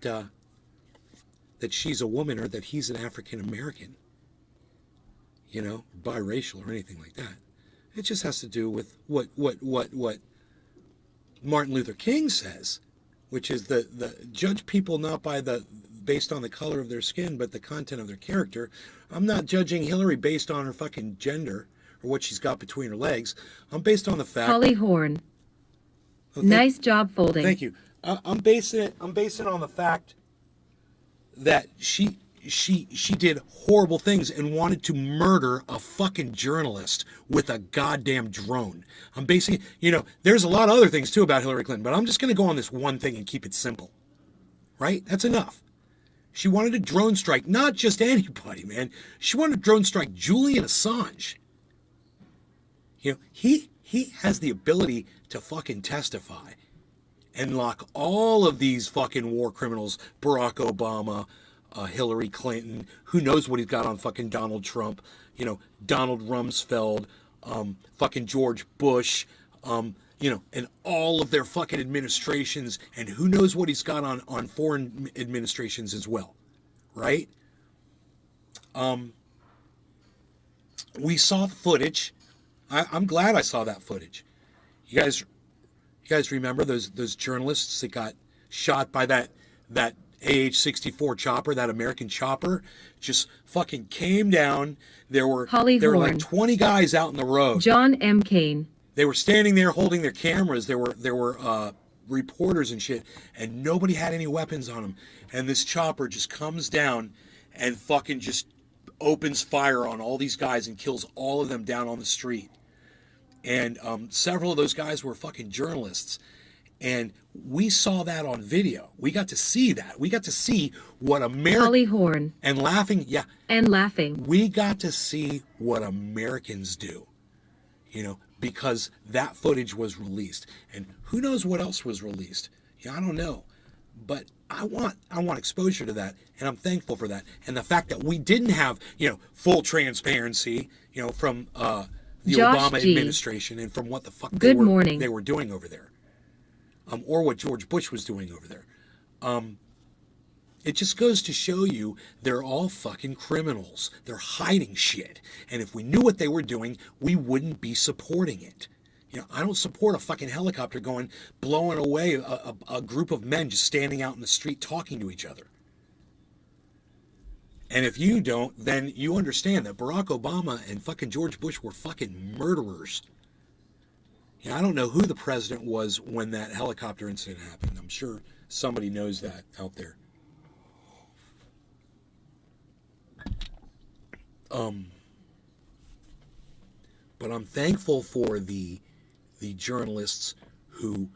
that she's a woman or that he's an African American, biracial or anything like that. It just has to do with what Martin Luther King says, which is the judge people not based on the color of their skin, but the content of their character. I'm not judging Hillary based on her fucking gender or what she's got between her legs. I'm based on the fact. Holly Horn. Nice job folding. Thank you. I'm basing it on the fact that she did horrible things and wanted to murder a fucking journalist with a goddamn drone. I'm basing it, there's a lot of other things too about Hillary Clinton, but I'm just going to go on this one thing and keep it simple. Right? That's enough. She wanted to drone strike not just anybody, man. She wanted to drone strike Julian Assange. He has the ability to fucking testify and lock all of these fucking war criminals, Barack Obama, Hillary Clinton, who knows what he's got on fucking Donald Trump, Donald Rumsfeld, fucking George Bush, and all of their fucking administrations, and who knows what he's got on foreign administrations as well, right? We saw the footage. I'm glad I saw that footage. You guys remember those journalists that got shot by that AH-64 chopper, that American chopper, just fucking came down. There were like 20 guys out in the road. John M. Kane. They were standing there holding their cameras. There were reporters and shit, and nobody had any weapons on them. And this chopper just comes down and fucking just opens fire on all these guys and kills all of them down on the street. And several of those guys were fucking journalists. And we saw that on video. We got to see that. We got to see what America... Holly Horn. And laughing, yeah. And laughing. We got to see what Americans do, because that footage was released. And who knows what else was released? Yeah, I don't know. But I want exposure to that, and I'm thankful for that. And the fact that we didn't have, full transparency, from the Josh Obama G. administration and from what the fuck Good morning. they were doing over there, or what George Bush was doing over there. It just goes to show you they're all fucking criminals. They're hiding shit. And if we knew what they were doing, we wouldn't be supporting it. I don't support a fucking helicopter blowing away a group of men just standing out in the street talking to each other. And if you don't, then you understand that Barack Obama and fucking George Bush were fucking murderers. I don't know who the president was when that helicopter incident happened. I'm sure somebody knows that out there. But I'm thankful for the journalists who,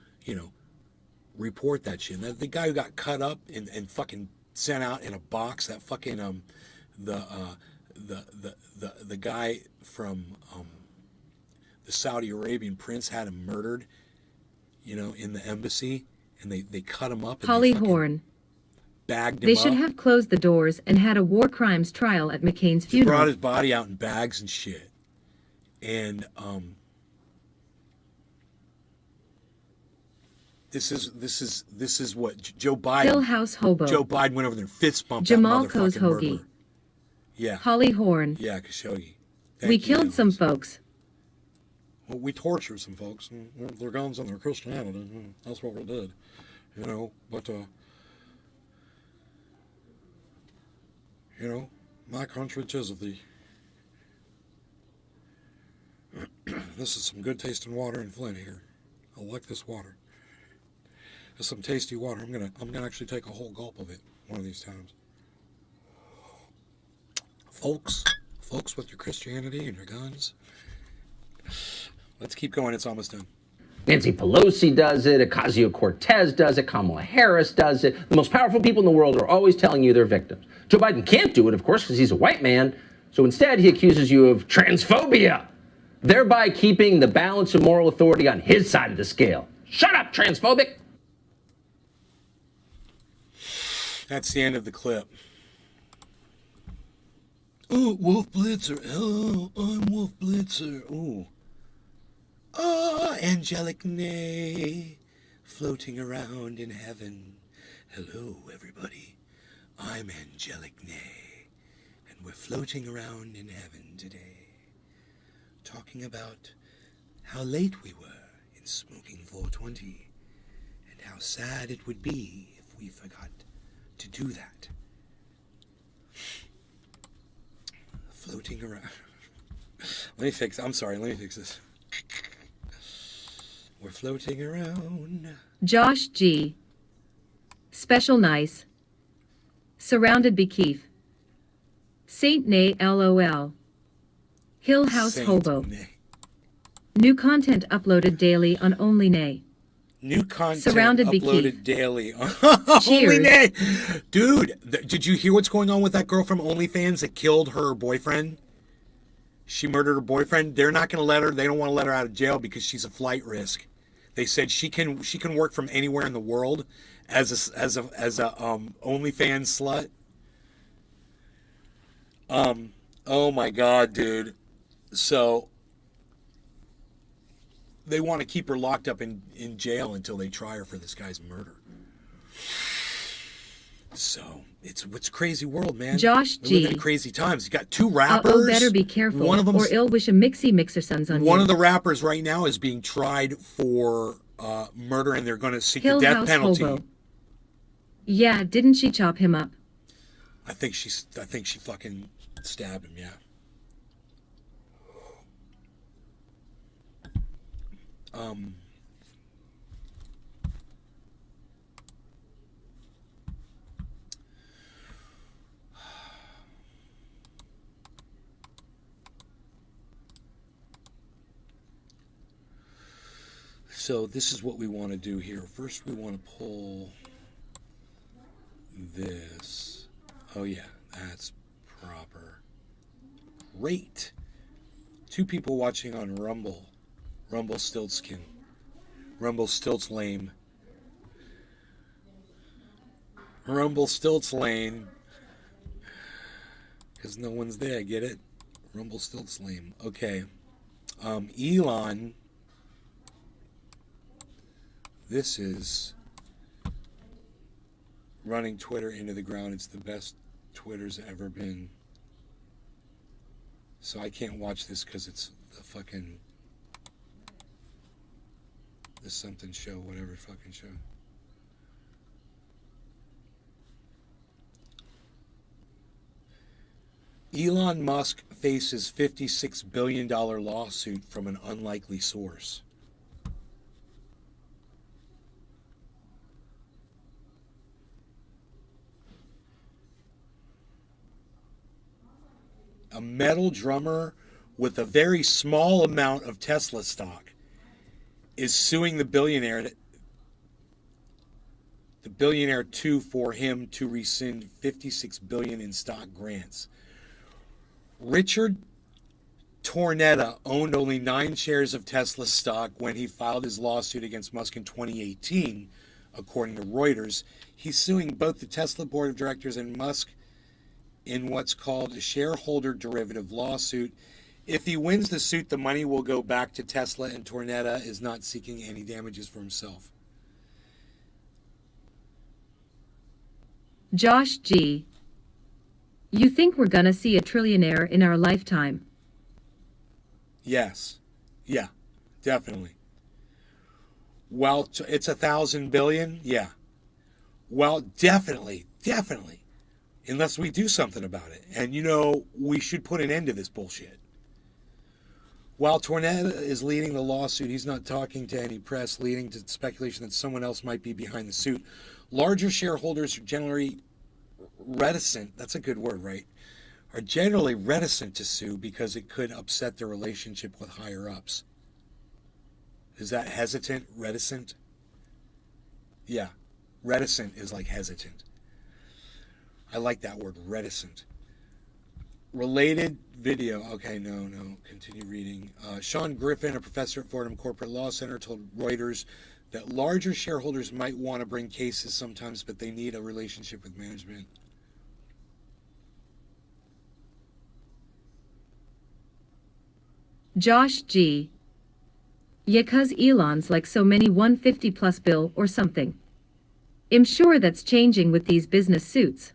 report that shit. The guy who got cut up and fucking sent out in a box, that fucking the guy from the Saudi Arabian prince had him murdered, in the embassy, and they cut him up and Holly Horn. Bagged him They up. should have closed the doors and had a war crimes trial at McCain's funeral. Brought his body out in bags and shit. And this is what Joe Biden. Hill House Hobo. Joe Biden went over there and fist bumped Jamal that motherfucking Khashoggi. murderer. Yeah. Holly Horn. Yeah, Khashoggi. We killed some folks. Well, we tortured some folks. Their guns and their Christianity. That's what we did. But my country, 'tis of thee. This is some good tasting water in Flint here. I like this water. It's some tasty water. I'm gonna actually take a whole gulp of it one of these times. Folks with your Christianity and your guns. Let's keep going. It's almost done. Nancy Pelosi does it, Ocasio-Cortez does it, Kamala Harris does it. The most powerful people in the world are always telling you they're victims. Joe Biden can't do it, of course, because he's a white man. So instead, he accuses you of transphobia, thereby keeping the balance of moral authority on his side of the scale. Shut up, transphobic! That's the end of the clip. Ooh, Wolf Blitzer. Hello, I'm Wolf Blitzer. Ooh. Ah, angelic nay, floating around in heaven. Hello, everybody. I'm angelic nay, and we're floating around in heaven today, talking about how late we were in smoking 420, and how sad it would be if we forgot to do that. Floating around. Let me fix this. We're floating around. Josh G. Special Nice. Surrounded by Keith. Saint Nay LOL. Hill House Saint Hobo. Nay. New content uploaded daily on Only Nay. New content Surrounded by uploaded Keith. daily. Cheers. Only Nay. Dude, did you hear what's going on with that girl from OnlyFans that killed her boyfriend? She murdered her boyfriend. They're not going to let her. They don't want to let her out of jail because she's a flight risk. They said she can work from anywhere in the world as a OnlyFans slut. Oh my God, dude. So they want to keep her locked up in jail until they try her for this guy's murder. So it's a crazy world, man. Josh We live G. in crazy times. You got two rappers. Oh, better be careful, One of them, or ill wish a mixy mixer sons on one you. of the rappers right now is being tried for murder, and they're going to seek Hill the death House penalty. Hobo. Yeah, didn't she chop him up? I think she fucking stabbed him. Yeah. So this is what we want to do here. First, we want to pull this. Oh yeah, that's proper. Great. 2 people watching on Rumble. Rumble Stiltskin. Rumble Stilts Lame. Rumpelstiltskin. Because no one's there, get it? Rumpelstiltskin. Okay. Elon. This is running Twitter into the ground. It's the best Twitter's ever been. So I can't watch this because it's the fucking... the something show, whatever fucking show. Elon Musk faces $56 billion lawsuit from an unlikely source. A metal drummer with a very small amount of Tesla stock is suing the billionaire too for him to rescind $56 billion in stock grants. Richard Tornetta owned only 9 shares of Tesla stock when he filed his lawsuit against Musk in 2018, according to Reuters. He's suing both the Tesla board of directors and Musk in what's called a shareholder derivative lawsuit. If he wins the suit, the money will go back to Tesla, and Tornetta is not seeking any damages for himself. Josh G. You think we're gonna see a trillionaire in our lifetime? Yes. Yeah, definitely. Well, it's 1,000 billion? Yeah. Well, definitely. Unless we do something about it. And, we should put an end to this bullshit. While Tornetta is leading the lawsuit, he's not talking to any press, leading to speculation that someone else might be behind the suit. Larger shareholders are generally reticent, that's a good word, right? Are generally reticent to sue because it could upset their relationship with higher-ups. Is that hesitant? Reticent? Yeah. Reticent is like hesitant. I like that word, reticent. Related video. Okay, no. Continue reading. Sean Griffin, a professor at Fordham Corporate Law Center, told Reuters that larger shareholders might want to bring cases sometimes, but they need a relationship with management. Josh G. Yeah, 'cause Elon's like so many 150 plus bill or something. I'm sure that's changing with these business suits.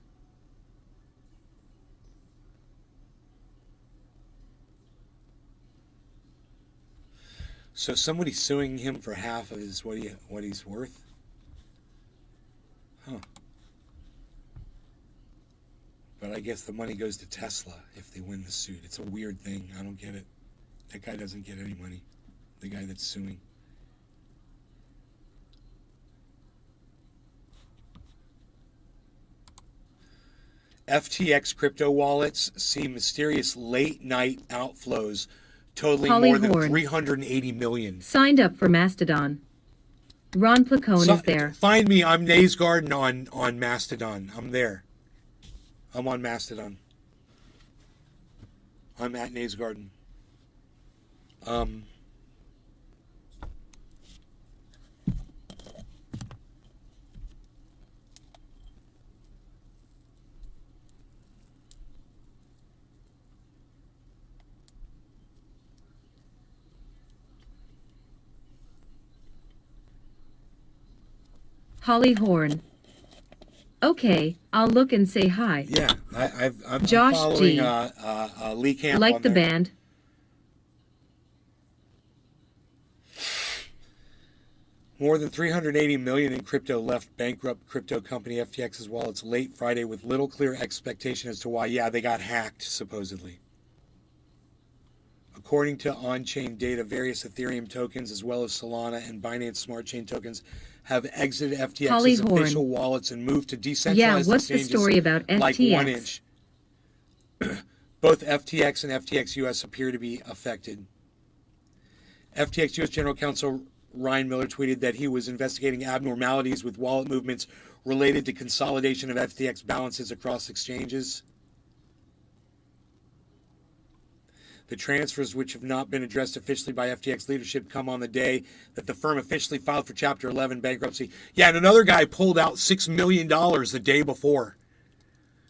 So somebody's suing him for half of his what he's worth? Huh. But I guess the money goes to Tesla if they win the suit. It's a weird thing. I don't get it. That guy doesn't get any money. The guy that's suing. FTX crypto wallets see mysterious late-night outflows totaling Holly more than Horn. 380 million. Signed up for Mastodon. Ron Placone is there. Find me. I'm Nays Garden on Mastodon. I'm there. I'm on Mastodon. I'm at Nays Garden. Holly Horn. Okay, I'll look and say hi. Yeah, I'm Josh following G. Lee Camp Like on the there. band. More than 380 million in crypto left bankrupt crypto company FTX's wallets late Friday with little clear expectation as to why. Yeah, they got hacked, supposedly. According to on-chain data, various Ethereum tokens as well as Solana and Binance Smart Chain tokens have exited Holly FTX's Horn. official wallets and moved to decentralized Yeah, what's the exchanges story about like FTX? 1inch. Both FTX and FTX US appear to be affected. FTX US General Counsel Ryan Miller tweeted that he was investigating abnormalities with wallet movements related to consolidation of FTX balances across exchanges. The transfers, which have not been addressed officially by FTX leadership, come on the day that the firm officially filed for Chapter 11 bankruptcy. Yeah, and another guy pulled out $6 million the day before.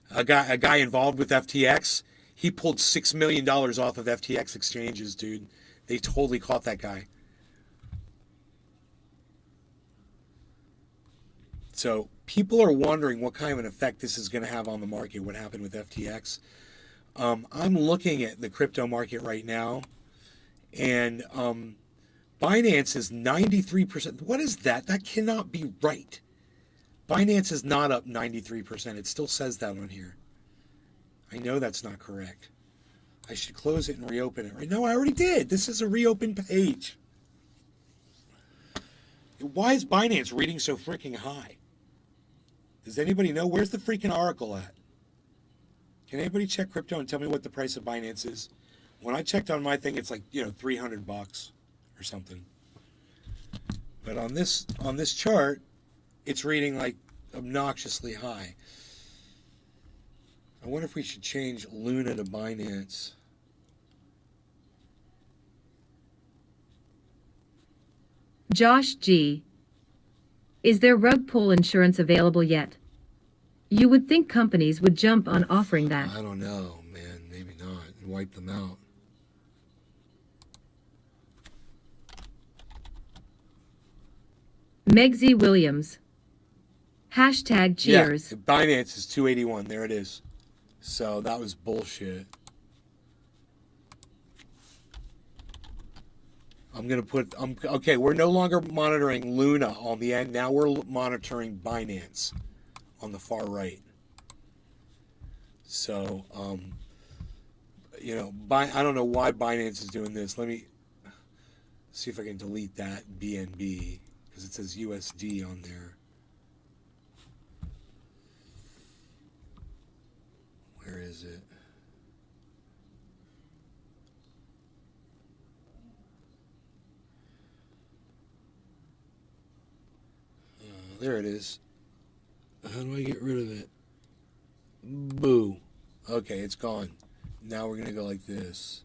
A guy involved with FTX, he pulled $6 million off of FTX exchanges, dude. They totally caught that guy. So people are wondering what kind of an effect this is going to have on the market, what happened with FTX. I'm looking at the crypto market right now, and Binance is 93%. What is that? That cannot be right. Binance is not up 93%. It still says that on here. I know that's not correct. I should close it and reopen it. Right? No, I already did. This is a reopened page. Why is Binance reading so freaking high? Does anybody know? Where's the freaking article at? Can anybody check crypto and tell me what the price of Binance is? When I checked on my thing, it's like, $300 or something. But on this chart, it's reading like obnoxiously high. I wonder if we should change Luna to Binance. Josh G. Is there rug pull insurance available yet? You would think companies would jump on offering that. I don't know, man. Maybe not. Wipe them out. Megsy Williams. Hashtag cheers. Yeah, Binance is 281. There it is. So that was bullshit. I'm going to put... okay, we're no longer monitoring Luna on the end. Now we're monitoring Binance on the far right. So, I don't know why Binance is doing this. Let me see if I can delete that BNB, because it says USD on there. Where is it? There it is. How do I get rid of it? Boo. Okay, it's gone. Now we're going to go like this.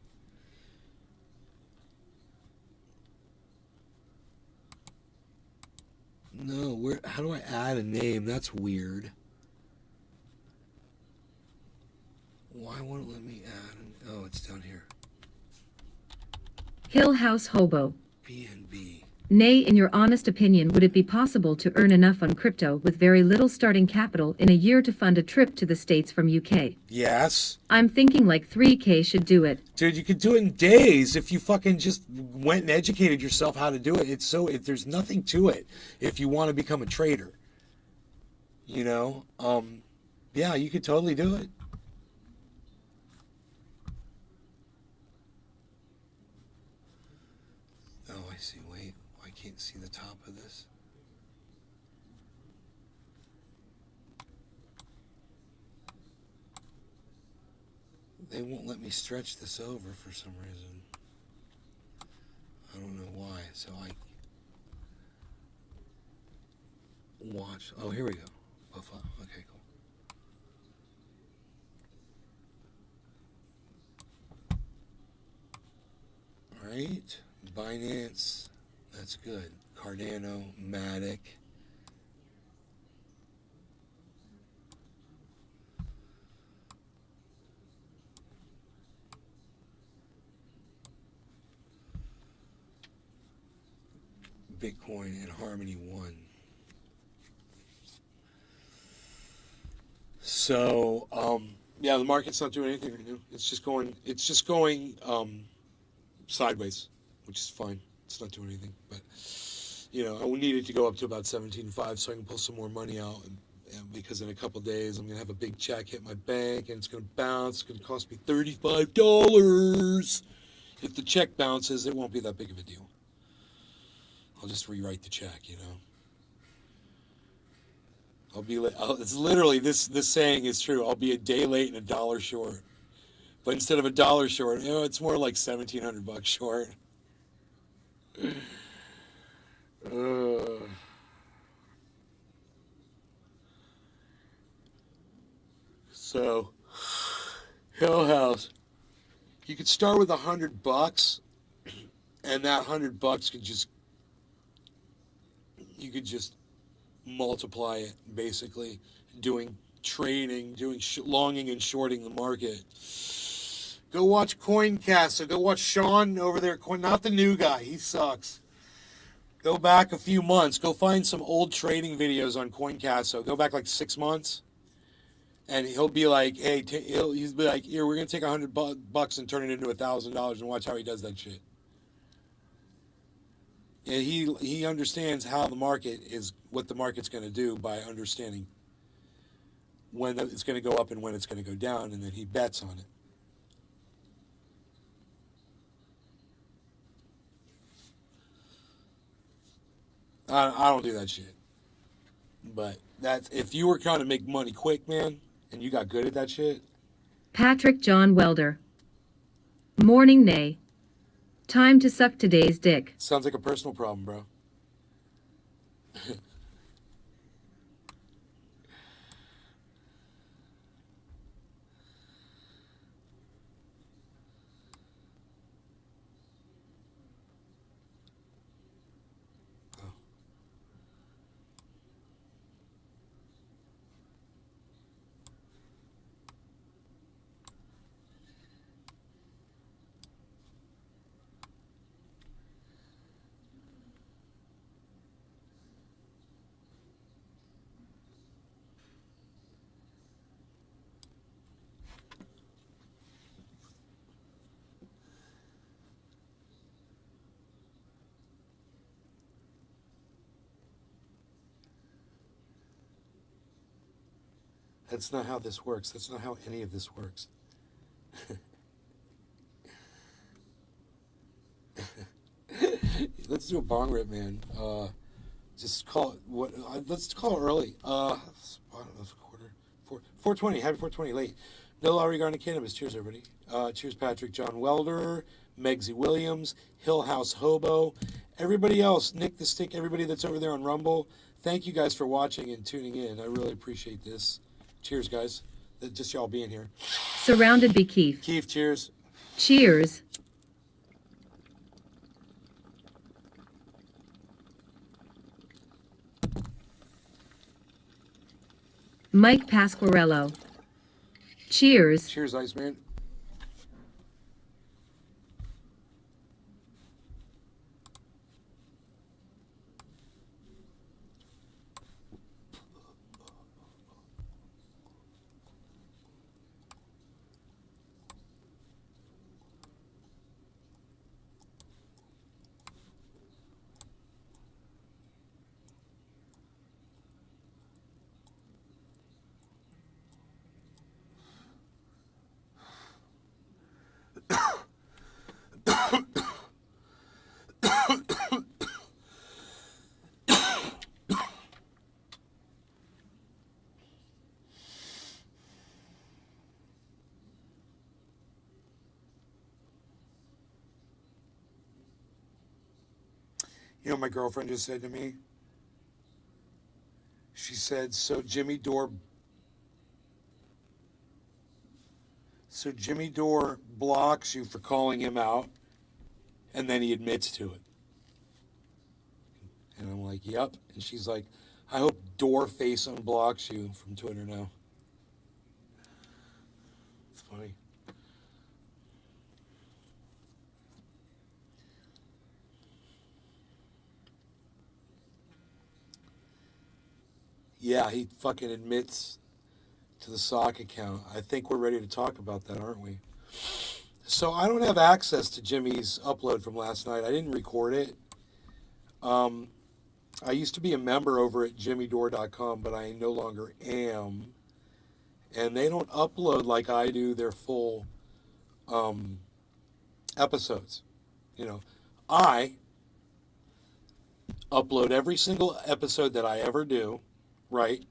No, how do I add a name? That's weird. Why won't it let me add oh, it's down here. Hill House Hobo. BNB. Nay, in your honest opinion, would it be possible to earn enough on crypto with very little starting capital in a year to fund a trip to the States from UK? Yes. I'm thinking like 3K should do it. Dude, you could do it in days if you fucking just went and educated yourself how to do it. There's nothing to it if you want to become a trader. Yeah, you could totally do it. Oh, I see. Wait, I can't see the top of this. They won't let me stretch this over for some reason. I don't know why. So I watch. Oh, here we go. Okay, cool. All right. Binance. That's good. Cardano, Matic. Bitcoin and Harmony 1. So, yeah, the market's not doing anything right now. It's just going sideways, which is fine. It's not doing anything, but I need it to go up to about 17.5 so I can pull some more money out, and because in a couple days I'm gonna have a big check hit my bank and it's gonna bounce. It's gonna cost me $35. If the check bounces, it won't be that big of a deal. I'll just rewrite the check, I'll be it's literally this saying is true. I'll be a day late and $1 short. But instead of $1 short, it's more like $1,700 short. So, Hill House. You could start with $100, and that $100 you could just multiply it, basically, doing trading, doing longing and shorting the market. Go watch CoinCast. Go watch Sean over there. Not the new guy. He sucks. Go back a few months. Go find some old trading videos on CoinCast. Go back like 6 months. And he'll be like, hey, he'll be like, here, we're going to take $100 and turn it into $1,000 and watch how he does that shit. And he understands how the market is, what the market's going to do by understanding when it's going to go up and when it's going to go down, and then he bets on it. I don't do that shit. But that's, if you were trying to make money quick, man, and you got good at that shit. Patrick John Welder. Morning nay. Time to suck today's dick. Sounds like a personal problem, bro. That's not how this works. That's not how any of this works. Let's do a bong rip, man. Just call it what? Let's call it early. Quarter 4:20. Happy 4:20 late. No law regarding cannabis. Cheers, everybody. Cheers, Patrick John Welder, Megsy Williams, Hill House Hobo, everybody else, Nick the Stick, everybody that's over there on Rumble. Thank you guys for watching and tuning in. I really appreciate this. Cheers, guys. Just y'all being here. Surrounded by Keith. Keith, cheers. Cheers. Mike Pasquarello. Cheers. Cheers, Iceman. You know what my girlfriend just said to me? She said, so Jimmy Dore blocks you for calling him out, and then he admits to it. And I'm like, yep. And she's like, I hope Doreface unblocks you from Twitter now. It's funny. Yeah, he fucking admits to the sock account. I think we're ready to talk about that, aren't we? So I don't have access to Jimmy's upload from last night. I didn't record it. I used to be a member over at jimmydore.com, but I no longer am. And they don't upload like I do their full episodes. You know, I upload every single episode that I ever do, right,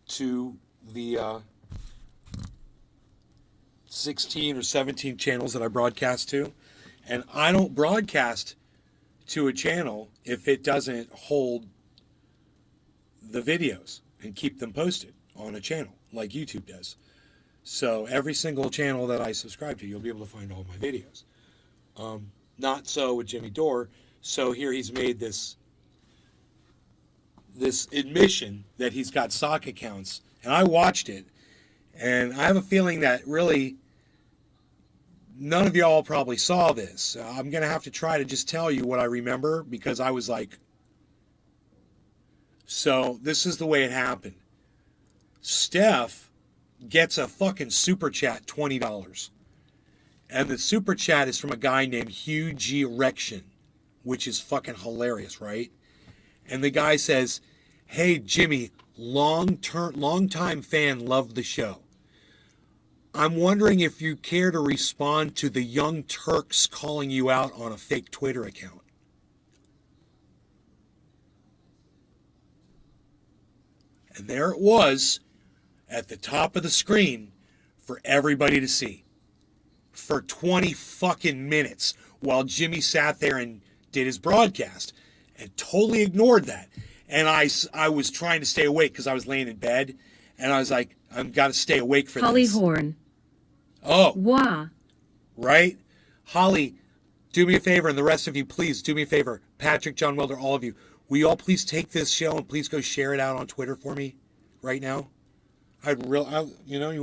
to the 16 or 17 channels that I broadcast to. And I don't broadcast to a channel if it doesn't hold the videos and keep them posted on a channel like YouTube does. So every single channel that I subscribe to, you'll be able to find all my videos. Not so with Jimmy Dore. So here he's made this admission that he's got sock accounts, and I watched it, and I have a feeling that really none of y'all probably saw this. I'm gonna have to try to just tell you what I remember, because I was like, so this is the way it happened. Steph gets a fucking super chat, $20. And the super chat is from a guy named Hugh G. Erection, which is fucking hilarious, right? And the guy says, "Hey, Jimmy, long-time fan, love the show. I'm wondering if you care to respond to the Young Turks calling you out on a fake Twitter account." And there it was at the top of the screen for everybody to see for 20 fucking minutes while Jimmy sat there and did his broadcast and totally ignored that. And I was trying to stay awake because I was laying in bed, and I was like, I've got to stay awake for Holly this. Horn. Oh. Wah. Right? Holly, do me a favor, and the rest of you, please do me a favor. Patrick, John Wilder, all of you. Will you all please take this show and please go share it out on Twitter for me right now? You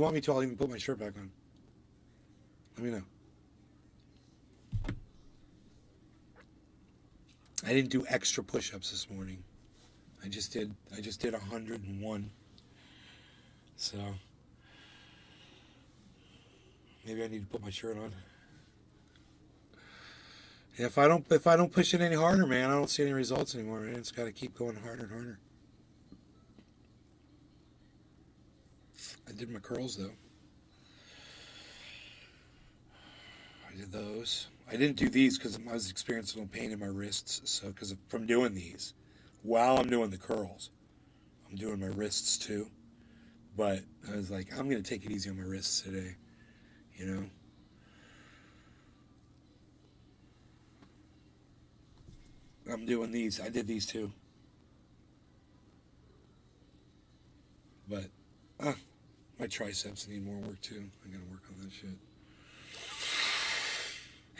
want me to, I'll even put my shirt back on. Let me know. I didn't do extra push-ups this morning. I just did 101. So maybe I need to put my shirt on. If I don't push it any harder, man, I don't see any results anymore, man. It's got to keep going harder and harder. I did my curls though. I did those. I didn't do these because I was experiencing a little pain in my wrists. So from doing these, while I'm doing the curls, I'm doing my wrists too. But I was like, I'm gonna take it easy on my wrists today, you know. I'm doing these. I did these too. But my triceps need more work too. I gotta work on that shit.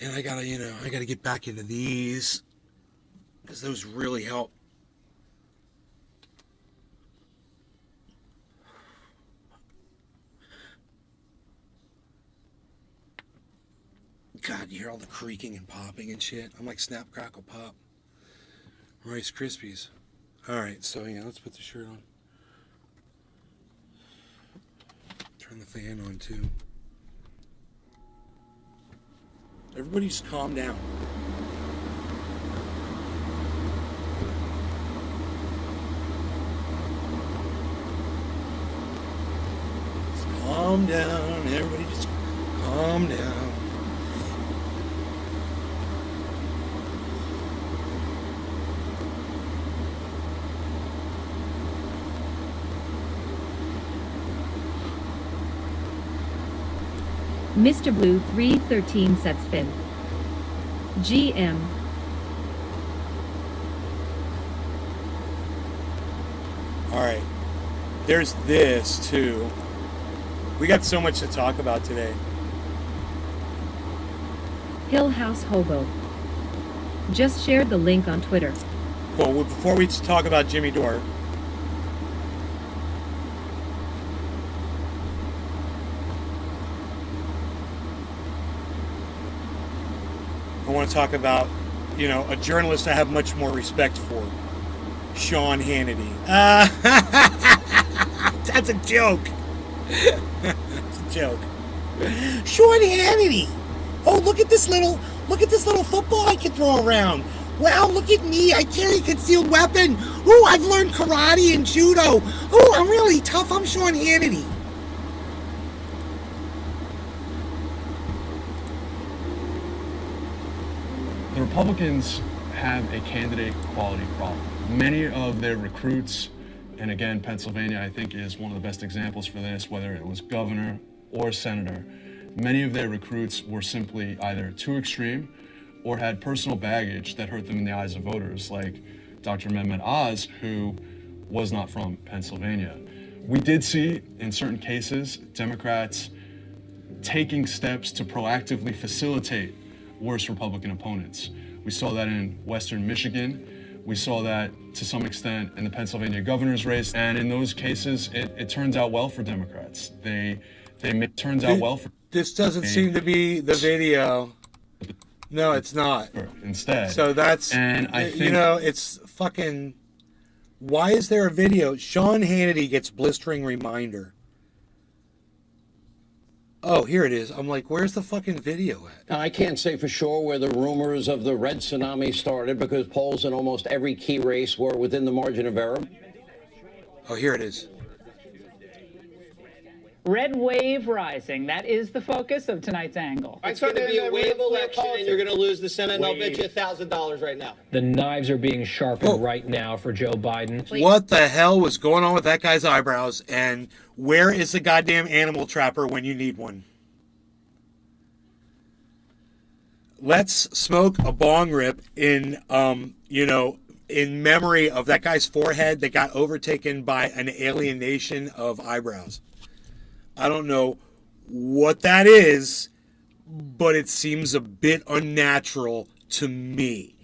And I gotta get back into these, because those really help. God, you hear all the creaking and popping and shit. I'm like Snap, Crackle, Pop. Rice Krispies. Alright, so yeah, let's put the shirt on. Turn the fan on too. Everybody just calm down. Just calm down. Everybody just calm down. Mr. Blue 313 sets fin. GM. Alright. There's this too. We got so much to talk about today. Hill House Hobo. Just shared the link on Twitter. Well, before we talk about Jimmy Dore, I want to talk about, a journalist I have much more respect for, Sean Hannity. That's a joke. That's a joke. Sean Hannity. Oh, look at this little football I can throw around. Wow, look at me. I carry a concealed weapon. Ooh, I've learned karate and judo. Ooh, I'm really tough. I'm Sean Hannity. The Republicans have a candidate quality problem. Many of their recruits, and again, Pennsylvania, I think, is one of the best examples for this, whether it was governor or senator, many of their recruits were simply either too extreme or had personal baggage that hurt them in the eyes of voters, like Dr. Mehmet Oz, who was not from Pennsylvania. We did see, in certain cases, Democrats taking steps to proactively facilitate worse Republican opponents. We saw that in Western Michigan. We saw that to some extent in the Pennsylvania governor's race. And in those cases, it turns out well for Democrats. Turns out well for. This doesn't seem to be the video. No, it's not. Instead. So that's, and I think, you know, it's fucking. Why is there a video? Sean Hannity gets blistering reminder. Oh, here it is. I'm like, where's the fucking video at? Now, I can't say for sure where the rumors of the red tsunami started because polls in almost every key race were within the margin of error. Oh, here it is. Red wave rising. That is the focus of tonight's angle. It's going to be a wave election, and you're going to lose the Senate, and I'll bet you $1,000 right now. The knives are being sharpened right now for Joe Biden. What the hell was going on with that guy's eyebrows? And where is the goddamn animal trapper when you need one? Let's smoke a bong rip in, in memory of that guy's forehead that got overtaken by an alien nation of eyebrows. I don't know what that is, but it seems a bit unnatural to me.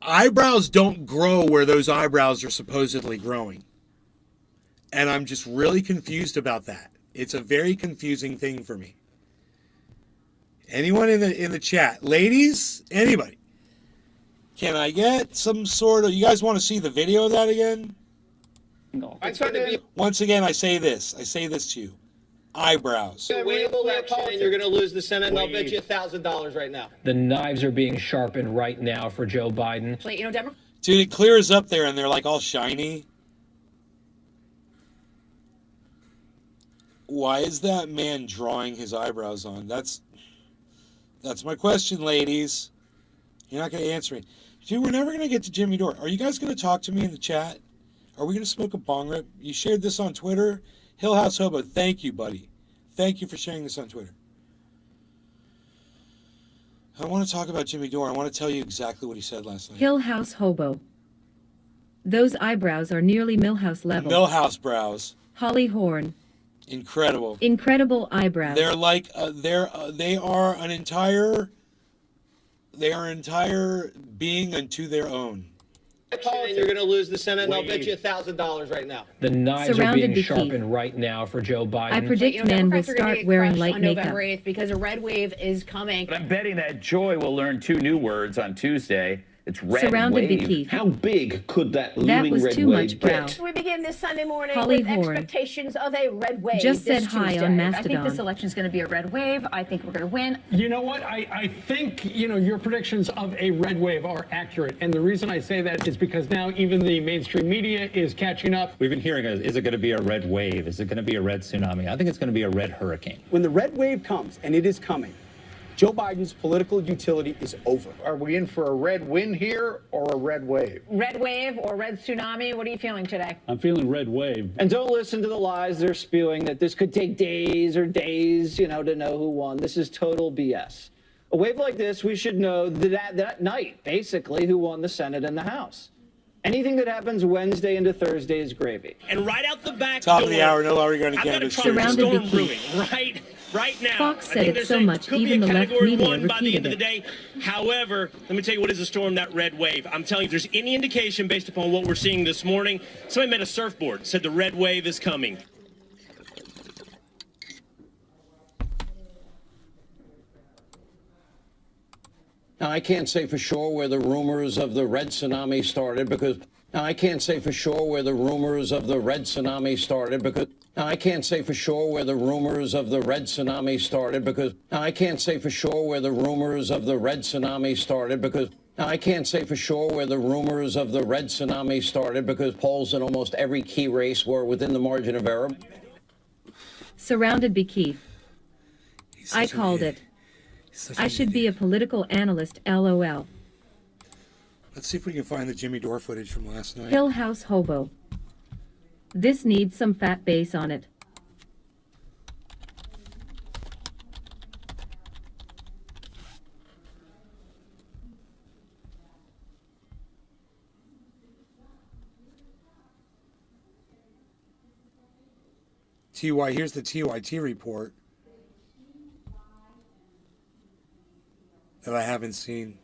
Eyebrows don't grow where those eyebrows are supposedly growing. And I'm just really confused about that. It's a very confusing thing for me. Anyone in the chat? Ladies? Anybody? Can I get some sort of... You guys want to see the video of that again? Once again, I say this to you. Eyebrows. A wave election, and you're going to lose the Senate, and I'll bet you $1,000 right now. The knives are being sharpened right now for Joe Biden. Dude, it clears up there, and they're like all shiny. Why is that man drawing his eyebrows on? That's my question, ladies. You're not going to answer me. Dude, we're never going to get to Jimmy Dore. Are you guys going to talk to me in the chat? Are we going to smoke a bong rip? You shared this on Twitter. Hill House Hobo, thank you, buddy. Thank you for sharing this on Twitter. I want to talk about Jimmy Dore. I want to tell you exactly what he said last night. Hill House Hobo. Those eyebrows are nearly Millhouse level. Millhouse brows. Holly Horn. Incredible. Incredible eyebrows. They're like they are an entire being unto their own. And you're going to lose the Senate, and I'll bet you $1,000 right now. The knives are being sharpened right now for Joe Biden. I predict men will start wearing light makeup. November 8th because a red wave is coming. But I'm betting that Joy will learn 2 new words on Tuesday. It's red Surrounded wave. by Keith. How big could that looming That was red too wave much brow. get? We begin this Sunday morning Holly with Horn. expectations of a red wave. Just this said hi Tuesday. on I think Mastodon. this election is going to be a red wave. I think we're going to win. You know what? I think, your predictions of a red wave are accurate. And the reason I say that is because now even the mainstream media is catching up. We've been hearing, is it going to be a red wave? Is it going to be a red tsunami? I think it's going to be a red hurricane. When the red wave comes, and it is coming, Joe Biden's political utility is over. Are we in for a red win here or a red wave? Red wave or red tsunami? What are you feeling today? I'm feeling red wave. And don't listen to the lies they're spewing that this could take days, to know who won. This is total BS. A wave like this, we should know that night, basically, who won the Senate and the House. Anything that happens Wednesday into Thursday is gravy. And right out the back Top door, of the hour, no longer going to I've got a canvas. tropical storm brewing right now. Fox I said think it they're so saying much, could even be a the left category media 1 by the end repeated of the day. However, let me tell you what is the storm, that red wave. I'm telling you, if there's any indication based upon what we're seeing this morning, somebody made a surfboard, said the red wave is coming. Now, I can't say for sure where the rumors of the red tsunami started because I can't say for sure where the rumors of the red tsunami started because I can't say for sure where the rumors of the red tsunami started because I can't say for sure where the rumors of the red tsunami started because I can't say for sure where the rumors of the red tsunami started because polls in almost every key race were within the margin of error. Surrounded by Keith. I called it. I should be a political analyst, LOL. Let's see if we can find the Jimmy Dore footage from last night. Hill House Hobo. This needs some fat bass on it. Here's the TYT report that I haven't seen.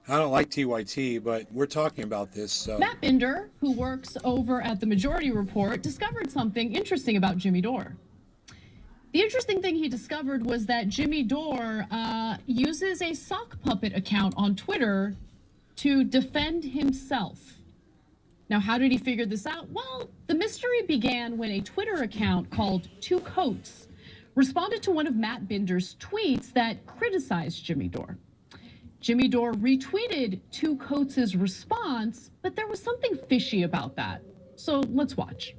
I don't like TYT, but we're talking about this. So. Matt Binder, who works over at the Majority Report, discovered something interesting about Jimmy Dore. The interesting thing he discovered was that Jimmy Dore uses a sock puppet account on Twitter to defend himself. Now, how did he figure this out? Well, the mystery began when a Twitter account called Two Coats responded to one of Matt Binder's tweets that criticized Jimmy Dore. Jimmy Dore retweeted Two Coats' response, but there was something fishy about that. So let's watch.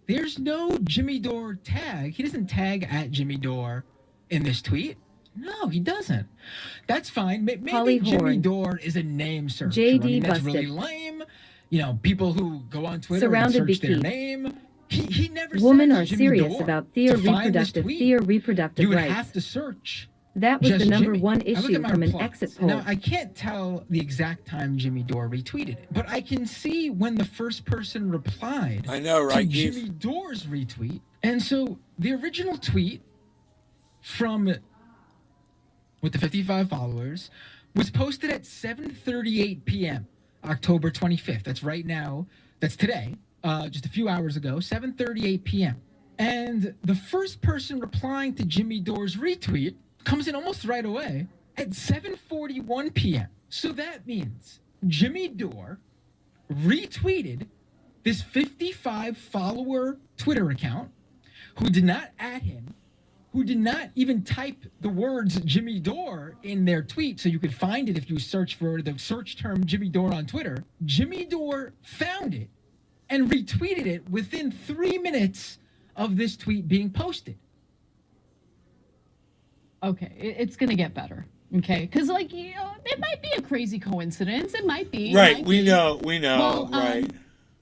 There's no Jimmy Dore tag. He doesn't tag at Jimmy Dore in this tweet. No, he doesn't. That's fine. Maybe Jimmy Dore is a name search. JD that's busted. really lame. You know, people who go on Twitter Surrounded and search their Bekeith. name. He never Women says are Jimmy serious Dore. about To find this tweet, reproductive you would rights. have to search. That was just the number Jimmy. one I look issue at my from an replies. exit poll. Now, I can't tell the exact time Jimmy Dore retweeted it, but I can see when the first person replied I know, right, to Keith? Jimmy Dore's retweet. And so the original tweet from with the 55 followers was posted at 7:38 p.m. October 25th. That's right now. That's today. Just a few hours ago, 7:38 p.m. And the first person replying to Jimmy Dore's retweet comes in almost right away at 7:41 p.m. So that means Jimmy Dore retweeted this 55-follower Twitter account who did not add him, who did not even type the words Jimmy Dore in their tweet so you could find it if you search for the search term Jimmy Dore on Twitter. Jimmy Dore found it and retweeted it within 3 minutes of this tweet being posted. Okay, it's going to get better. Okay, because it might be a crazy coincidence. It might be. Right, we know, Well, right.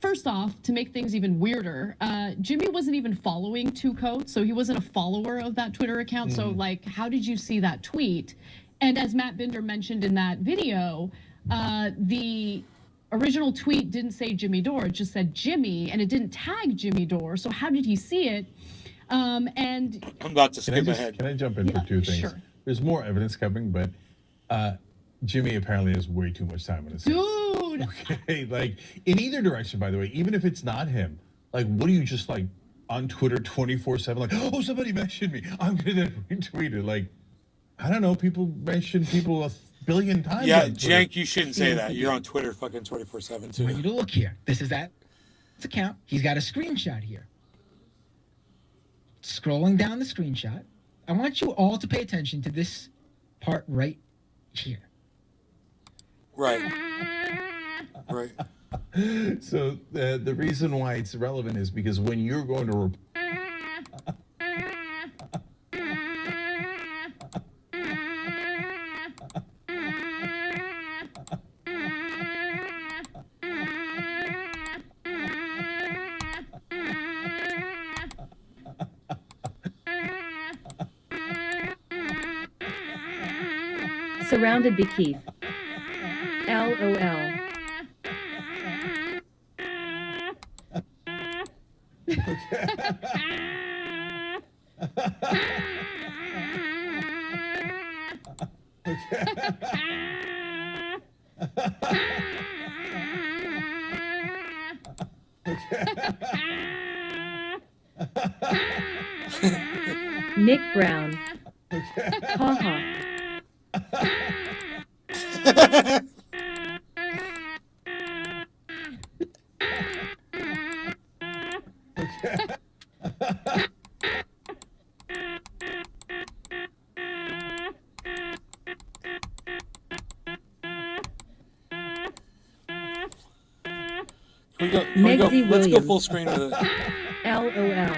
First off, to make things even weirder, Jimmy wasn't even following Two Coats, so he wasn't a follower of that Twitter account. So, how did you see that tweet? And as Matt Binder mentioned in that video, the original tweet didn't say Jimmy Dore, it just said Jimmy, and it didn't tag Jimmy Dore. So how did he see it? And I'm about to skip ahead. Can I jump in for two things? sure. There's more evidence coming, but Jimmy apparently has way too much time on his hands. Dude! Okay, like in either direction, by the way, even if it's not him, like what do you just like on Twitter 24/7? Like, oh, somebody mentioned me. I'm gonna retweet it. Like, I don't know. People mention people a billion times. Yeah, on Twitter. Jank, you shouldn't say that. You're on Twitter fucking 24/7 I want too. you to look here. This is that account. He's got a screenshot here. Scrolling down the screenshot, I want you all to pay attention to this part right here. Right. Right. So the reason why it's relevant is because when you're going to Surrounded Bekeith. LOL. Nick Brown. Ha ha. Let's go full screen with it. LOL.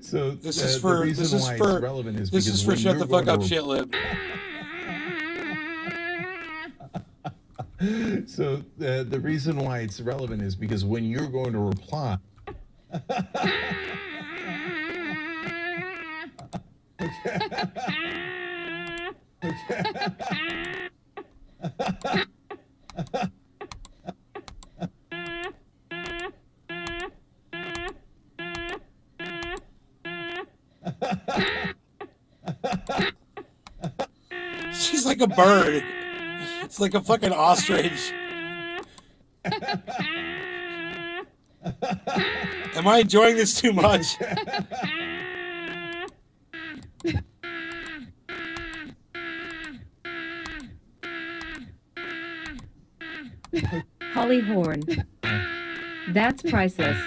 So This is the for reason this is why for it's relevant is this because is for when shut you're the fuck going up, to shit lib. So the reason why it's relevant is because when you're going to reply. like a bird. It's like a fucking ostrich. Am I enjoying this too much? Holly Horn. That's priceless.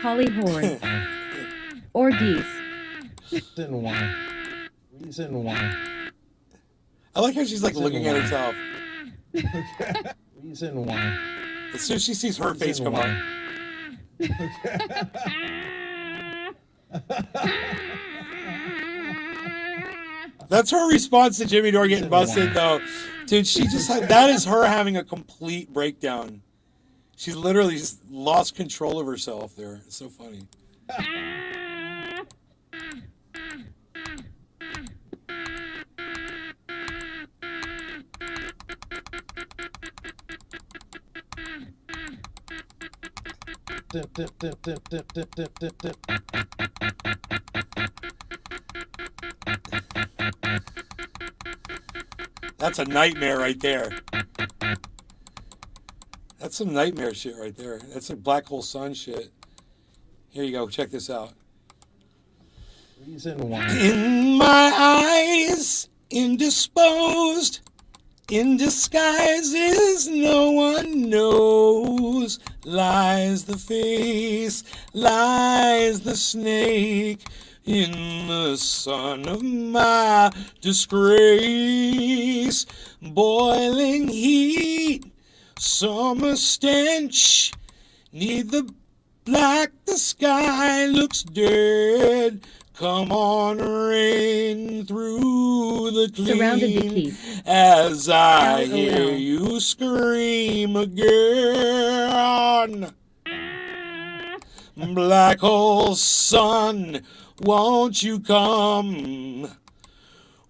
Holly Horn. Or geese. Reason why. Reason why. I like how she's like looking at herself. Reason why. As soon as she sees her face come on. That's her response to Jimmy Dore getting busted, though. Dude, she just had, that is her having a complete breakdown. She's literally just lost control of herself there. It's so funny. That's a nightmare right there. That's some nightmare shit right there. That's a black hole sun shit. Here you go. Check this out. Reason why. In my eyes, indisposed, in disguises no one knows, lies the face, lies the snake, in the sun of my disgrace, boiling heat, summer stench, need the black, the sky looks dead. Come on, rain through the clean as I hear you scream again. Black hole sun, won't you come?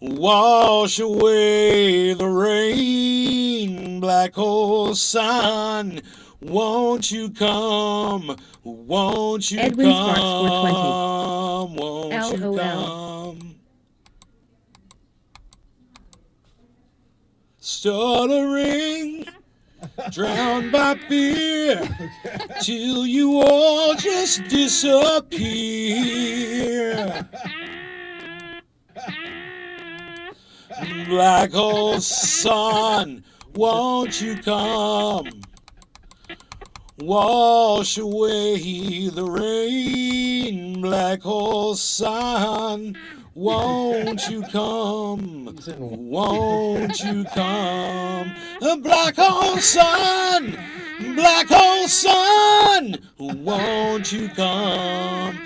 Wash away the rain. Black hole sun, won't you come? Won't you Edwin Sparks, come? 420. Won't you come? Stuttering, drowned by fear, till you all just disappear. Black hole sun, won't you come? Wash away the rain. Black hole sun, won't you come? Won't you come? Black hole sun, black hole sun, won't you come?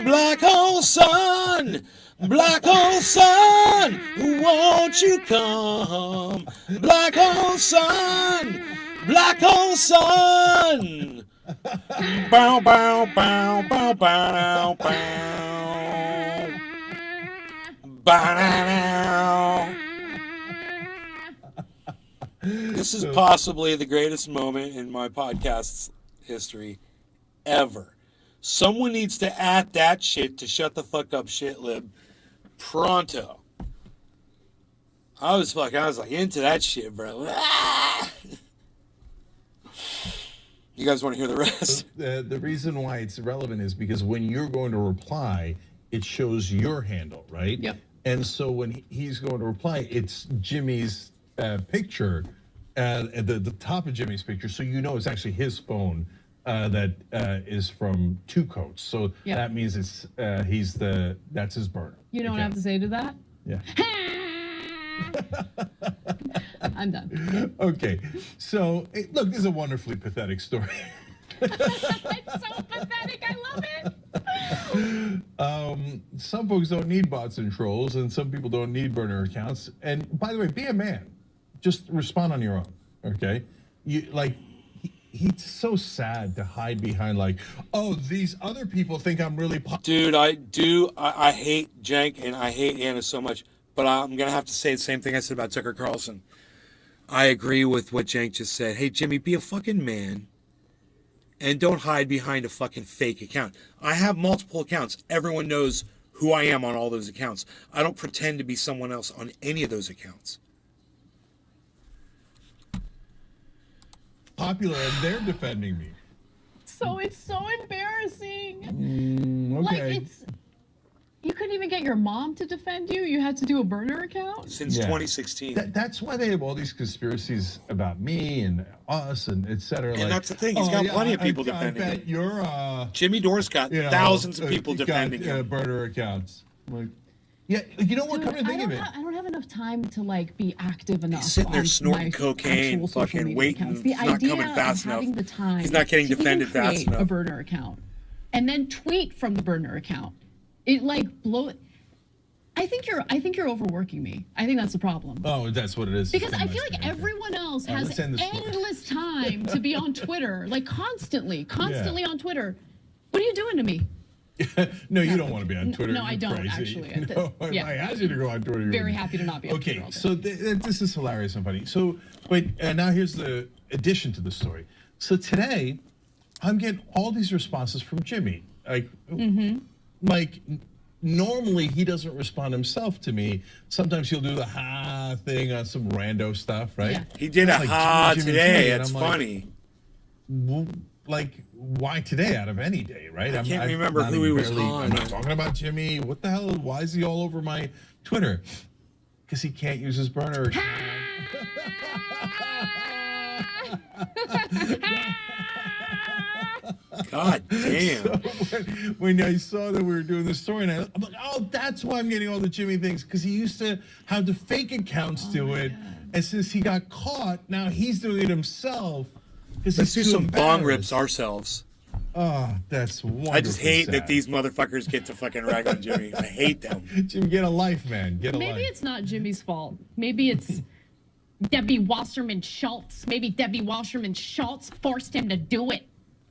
Black hole sun, black hole sun, won't you come? Black hole sun, black hole sun. Bow, bow, bow, bow, bow, bow. Bow. This is possibly the greatest moment in my podcast's history ever. Someone needs to add that shit to shut the fuck up, shitlib. Pronto. I was like into that shit, bro. You guys want to hear the rest? The reason why it's relevant is because when you're going to reply, it shows your handle, right? Yep. And so when he's going to reply, it's Jimmy's picture at the top of Jimmy's picture, so you know it's actually his phone that is from Two Coats. So Yep. that means it's that's his burner. You know what I have to say to that? Yeah. I'm done. Okay, so look, this is a wonderfully pathetic story. It's so pathetic. I love it. Some folks don't need bots and trolls, and some people don't need burner accounts. And by the way, be a man. Just respond on your own. Okay, he's so sad to hide behind oh, these other people think I'm really Dude, I hate Cenk and I hate Anna so much, but I'm gonna have to say the same thing I said about Tucker Carlson. I agree with what Cenk just said. Hey, Jimmy, be a fucking man and don't hide behind a fucking fake account. I have multiple accounts. Everyone knows who I am on all those accounts. I don't pretend to be someone else on any of those accounts. Popular, and they're defending me. So it's so embarrassing. Okay. Like you couldn't even get your mom to defend you. You had to do a burner account since 2016. That's why they have all these conspiracies about me and us and etc. And that's the thing. He's got plenty of people defending I bet him. You're Jimmy Dore's got thousands of people defending him. Burner accounts. Like, yeah, you know what? Come to think of it, I don't have enough time to like be active enough. He's sitting there on snorting my cocaine, actual social fucking media waiting. accounts. The It's not idea coming fast of having enough. the time He's not getting to defended even fast create enough. a burner account and then tweet from the burner account. It like I think you're overworking me. I think that's the problem. Oh, that's what it is. Because I feel like everyone else has let's end the story. endless time to be on Twitter, like constantly on Twitter. What are you doing to me? No, you don't want to be on Twitter. No, I You're don't crazy. actually. No, if I asked you to go on Twitter, you Very wouldn't. happy to not be on Twitter Okay, all day. so this is hilarious and funny. So, wait, now here's the addition to the story. So today, I'm getting all these responses from Jimmy. Like, normally he doesn't respond himself to me. Sometimes he'll do the ha thing on some rando stuff, right? Yeah. He did a Like, ha Jimmy, today. and It's I'm like, funny. well, like, why today out of any day, right? I can't remember who he was on. I'm not talking about Jimmy. What the hell? Why is he all over my Twitter? Because he can't use his burner account. God damn. So when I saw that we were doing this story, and I'm like, oh, that's why I'm getting all the Jimmy things. Because he used to have the fake accounts do it. And since he got caught, now he's doing it himself. Let's do some bong rips ourselves. Oh, that's wonderful. I just hate that these motherfuckers get to fucking rag on Jimmy. I hate them. Jimmy, get a life, man. Get a life. Maybe it's not Jimmy's fault. Maybe it's Debbie Wasserman Schultz. Maybe Debbie Wasserman Schultz forced him to do it.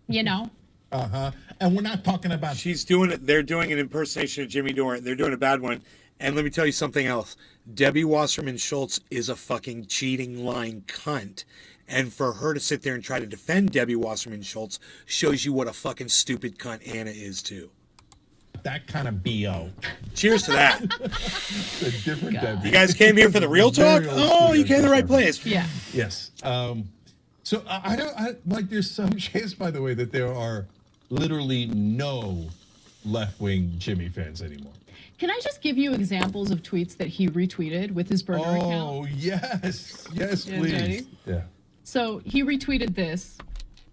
You know? And we're not talking about. She's doing it. They're doing an impersonation of Jimmy Dore. They're doing a bad one. And let me tell you something else. Debbie Wasserman Schultz is a fucking cheating, lying cunt. And for her to sit there and try to defend Debbie Wasserman Schultz shows you what a fucking stupid cunt Anna is too. That kind of BO. Cheers to that. It's a different Debbie. You guys came here for the real talk? Oh, you came to the right place. Yeah. Yes. So I like. There's some chance, by the way, that there are literally no left-wing Jimmy fans anymore. Can I just give you examples of tweets that he retweeted with his burner account? Oh yes, please. Ready? Yeah. So he retweeted this.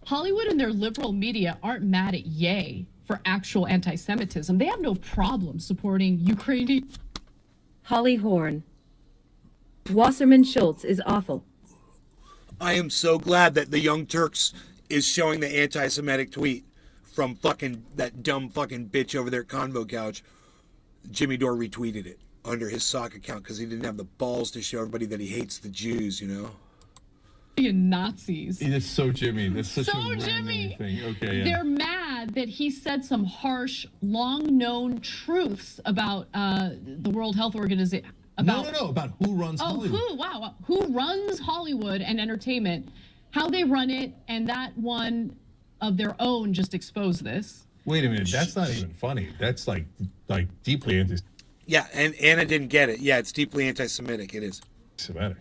Hollywood and their liberal media aren't mad at Ye for actual anti-Semitism. They have no problem supporting Ukrainian. Holly Horn. Wasserman Schultz is awful. I am so glad that the Young Turks is showing the anti-Semitic tweet from fucking that dumb fucking bitch over there at Convo Couch. Jimmy Dore retweeted it under his sock account because he didn't have the balls to show everybody that he hates the Jews, you know? Nazis. That's so Jimmy. That's such So a random Jimmy. thing. Okay, yeah. They're mad that he said some harsh, long-known truths about the World Health Organization. No, about who runs Hollywood. Who runs Hollywood and entertainment, how they run it, and that one of their own just exposed this. Wait a minute, that's not even funny. That's like deeply Yeah, and Anna didn't get it. Yeah, it's deeply anti-Semitic. It is. Semitic.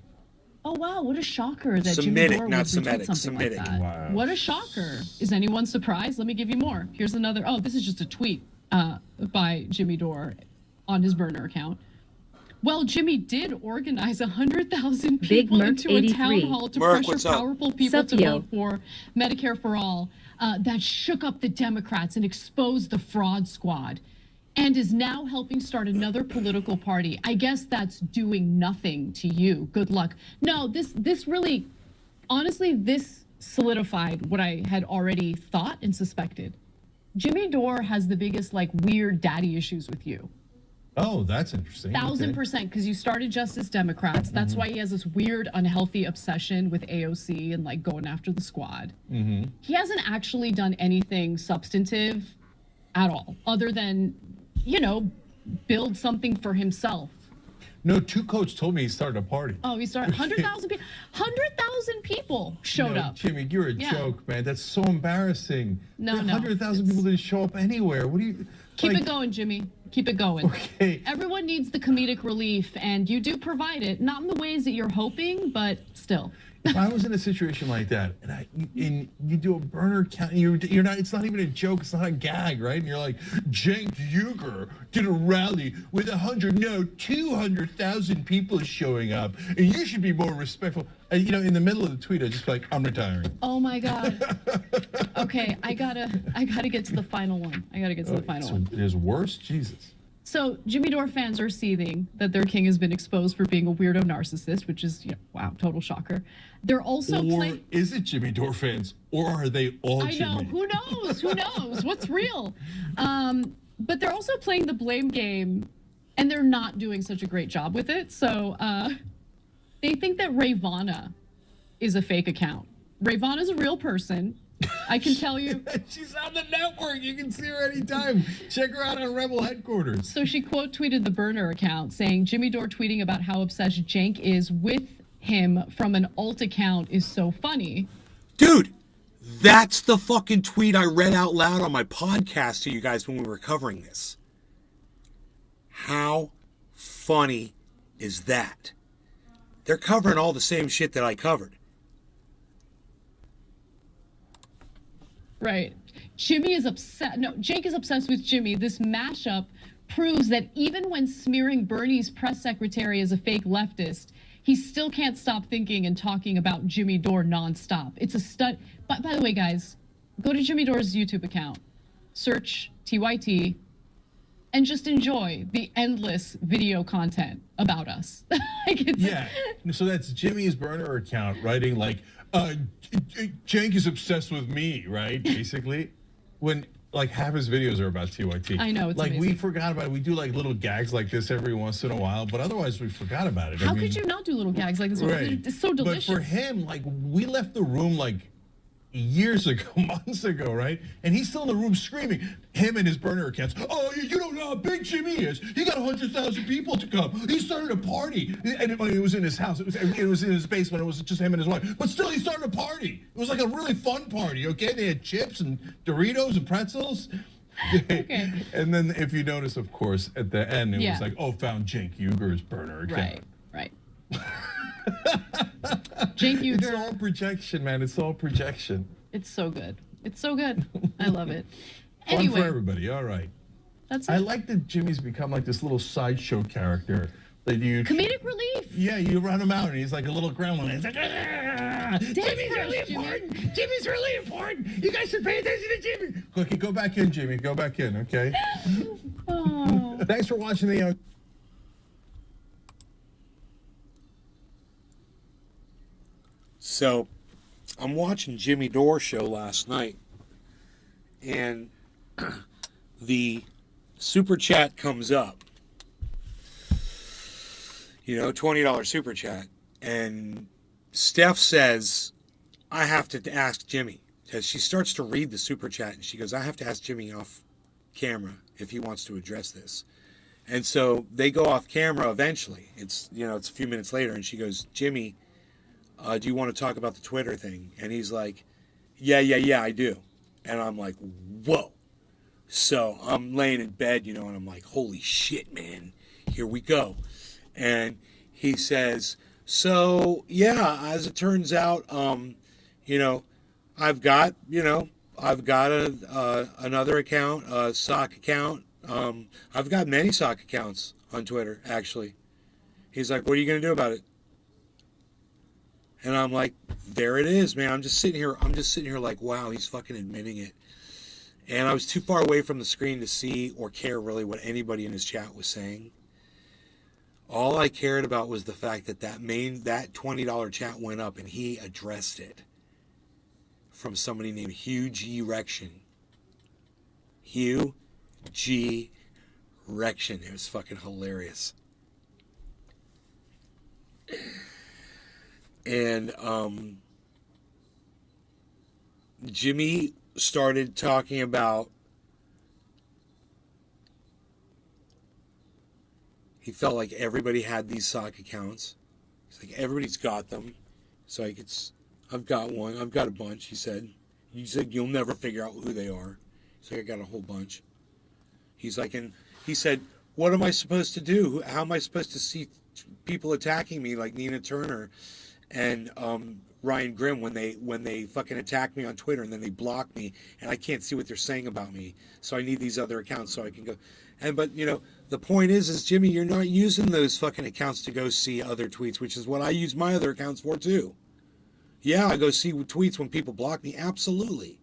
Oh wow, what a shocker that Semitic, Jimmy Dore not would retweet Semitic, something Semitic. like that. Wow. What a shocker. Is anyone surprised? Let me give you more. Here's another. Oh, this is just a tweet by Jimmy Dore on his burner account. Well, Jimmy did organize 100,000 people into a town hall to pressure powerful people to vote for Medicare for All. That shook up the Democrats and exposed the fraud squad, and is now helping start another political party. I guess that's doing nothing to you. Good luck. No, this really, honestly, this solidified what I had already thought and suspected. Jimmy Dore has the biggest, like, weird daddy issues with you. Oh, that's interesting. 1,000%, because you started Justice Democrats. That's why he has this weird, unhealthy obsession with AOC and like going after the squad. He hasn't actually done anything substantive at all, other than, you know, build something for himself. No, Two Coach told me he started a party. Oh, he started 100,000 people. 100,000 people showed up. Jimmy, you're a joke, man. That's so embarrassing. No, 100,000 people didn't show up anywhere. What do you? Keep Like- it going, Jimmy. Keep it going. Okay. Everyone needs the comedic relief, and you do provide it. Not in the ways that you're hoping, but still. If I was in a situation like that, and you do a burner count, you're not. It's not even a joke. It's not a gag, right? And you're like, Cenk Uygur did a rally with 200,000 people showing up, and you should be more respectful. And, in the middle of the tweet, I just be like, I'm retiring. Oh my God. Okay, I gotta get to the final one. There's worse, Jesus. So Jimmy Dore fans are seething that their king has been exposed for being a weirdo narcissist, which is, wow, total shocker. They're also Or is it Jimmy Dore fans, or are they all I know. Jimmy? Who knows? Who knows? What's real? But they're also playing the blame game, and they're not doing such a great job with it. So they think that Ravana is a fake account. Ravana is a real person. I can tell you. She's on the network. You can see her anytime. Check her out on Rebel headquarters. So she quote tweeted the burner account saying Jimmy Dore tweeting about how obsessed Cenk is with him from an alt account is so funny. Dude, that's the fucking tweet I read out loud on my podcast to you guys when we were covering this. How funny is that? They're covering all the same shit that I covered. Right. Jimmy is upset. No, Cenk is obsessed with Jimmy. This mashup proves that even when smearing Bernie's press secretary as a fake leftist, he still can't stop thinking and talking about Jimmy Dore nonstop. It's a stud. But by the way, guys, go to Jimmy Dore's YouTube account, search TYT, and just enjoy the endless video content about us. Yeah. So that's Jimmy's burner account writing like, Cenk is obsessed with me, right? Basically, when like half his videos are about TYT. I know, it's like amazing. we forgot about it. We do like little gags like this every once in a while, but otherwise we forgot about it. How could you not do little gags like this? Right. It's so delicious. But for him, like we left the room like years ago, months ago, right? And he's still in the room screaming. Him and his burner accounts. Oh, you don't know how big Jimmy is. He got 100,000 people to come. He started a party, and it was in his house. It was in his basement. It was just him and his wife. But still, he started a party. It was like a really fun party. Okay, they had chips and Doritos and pretzels. Okay. And then, if you notice, of course, at the end, it was like, oh, found Cenk Uyghur's burner account. Right. Cenk Uyghur. It's all projection, man. It's all projection. It's so good. It's so good. I love it. Fun Anyway, for everybody. All right. That's it. I like that Jimmy's become like this little sideshow character. That you Comedic relief. Yeah, you run him out and he's like a little gremlin. He's like, Jimmy's really important. Jimmy's really important. You guys should pay attention to Jimmy. Okay, go back in, Jimmy. Go back in, okay? Oh. Thanks for watching the. So, I'm watching Jimmy Dore show last night, and the super chat comes up. $20 super chat, and Steph says, "I have to ask Jimmy," because she starts to read the super chat, and she goes, "I have to ask Jimmy off camera if he wants to address this." And so they go off camera eventually. It's a few minutes later, and she goes, "Jimmy, do you want to talk about the Twitter thing?" And he's like, yeah, I do. And I'm like, whoa. So I'm laying in bed, and I'm like, holy shit, man, here we go. And he says, so yeah, as it turns out, I've got another account, a sock account. I've got many sock accounts on Twitter, actually. He's like, what are you going to do about it? And I'm like, there it is, man. I'm just sitting here like, wow, he's fucking admitting it. And I was too far away from the screen to see or care really what anybody in his chat was saying. All I cared about was the fact that that $20 chat went up and he addressed it from somebody named Hugh G. Rection. Hugh G. Rection. It was fucking hilarious. And Jimmy started talking about he felt like everybody had these sock accounts. He's like, everybody's got them. It's like, I've got one. I've got a bunch, he said. You said you'll never figure out who they are. He's like, I got a whole bunch. He's like, and he said, what am I supposed to do? How am I supposed to see people attacking me like Nina Turner and Ryan Grimm when they fucking attack me on Twitter and then they block me and I can't see what they're saying about me. So I need these other accounts so I can go. But the point is Jimmy, you're not using those fucking accounts to go see other tweets, which is what I use my other accounts for too. Yeah, I go see tweets when people block me, absolutely.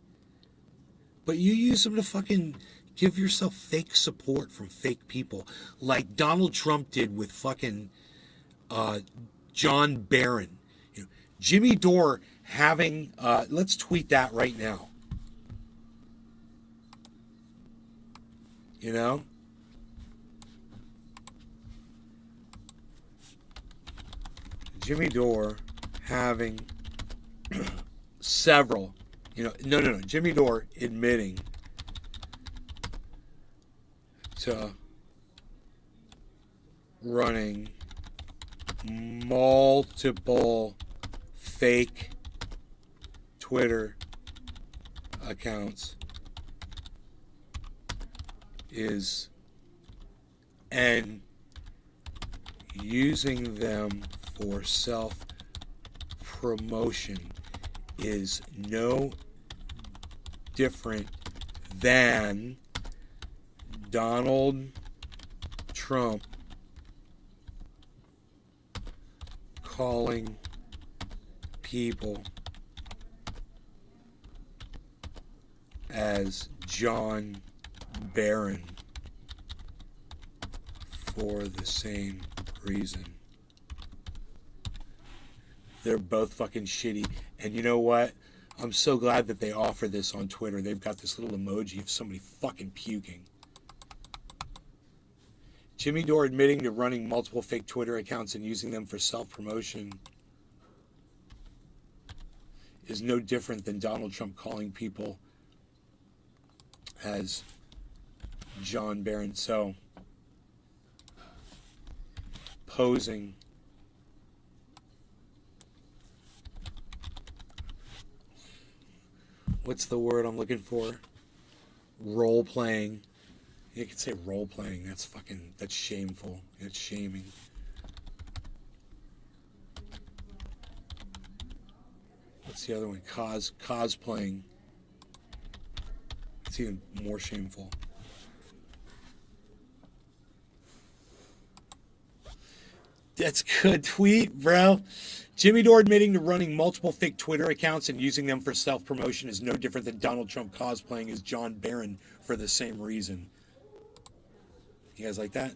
But you use them to fucking give yourself fake support from fake people, like Donald Trump did with fucking John Barron. Jimmy Dore having, let's tweet that right now. Jimmy Dore having several, no. Jimmy Dore admitting to running multiple fake Twitter accounts and using them for self-promotion is no different than Donald Trump calling people as John Barron for the same reason. They're both fucking shitty. And you know what? I'm so glad that they offer this on Twitter. They've got this little emoji of somebody fucking puking. Jimmy Dore admitting to running multiple fake Twitter accounts and using them for self-promotion is no different than Donald Trump calling people as John Barron. So, posing what's the word I'm looking for? Role playing. You could say role playing. That's shameful. It's shaming. What's the other one? Cosplaying. It's even more shameful. That's good tweet, bro. Jimmy Dore admitting to running multiple fake Twitter accounts and using them for self-promotion is no different than Donald Trump cosplaying as John Barron for the same reason. You guys like that?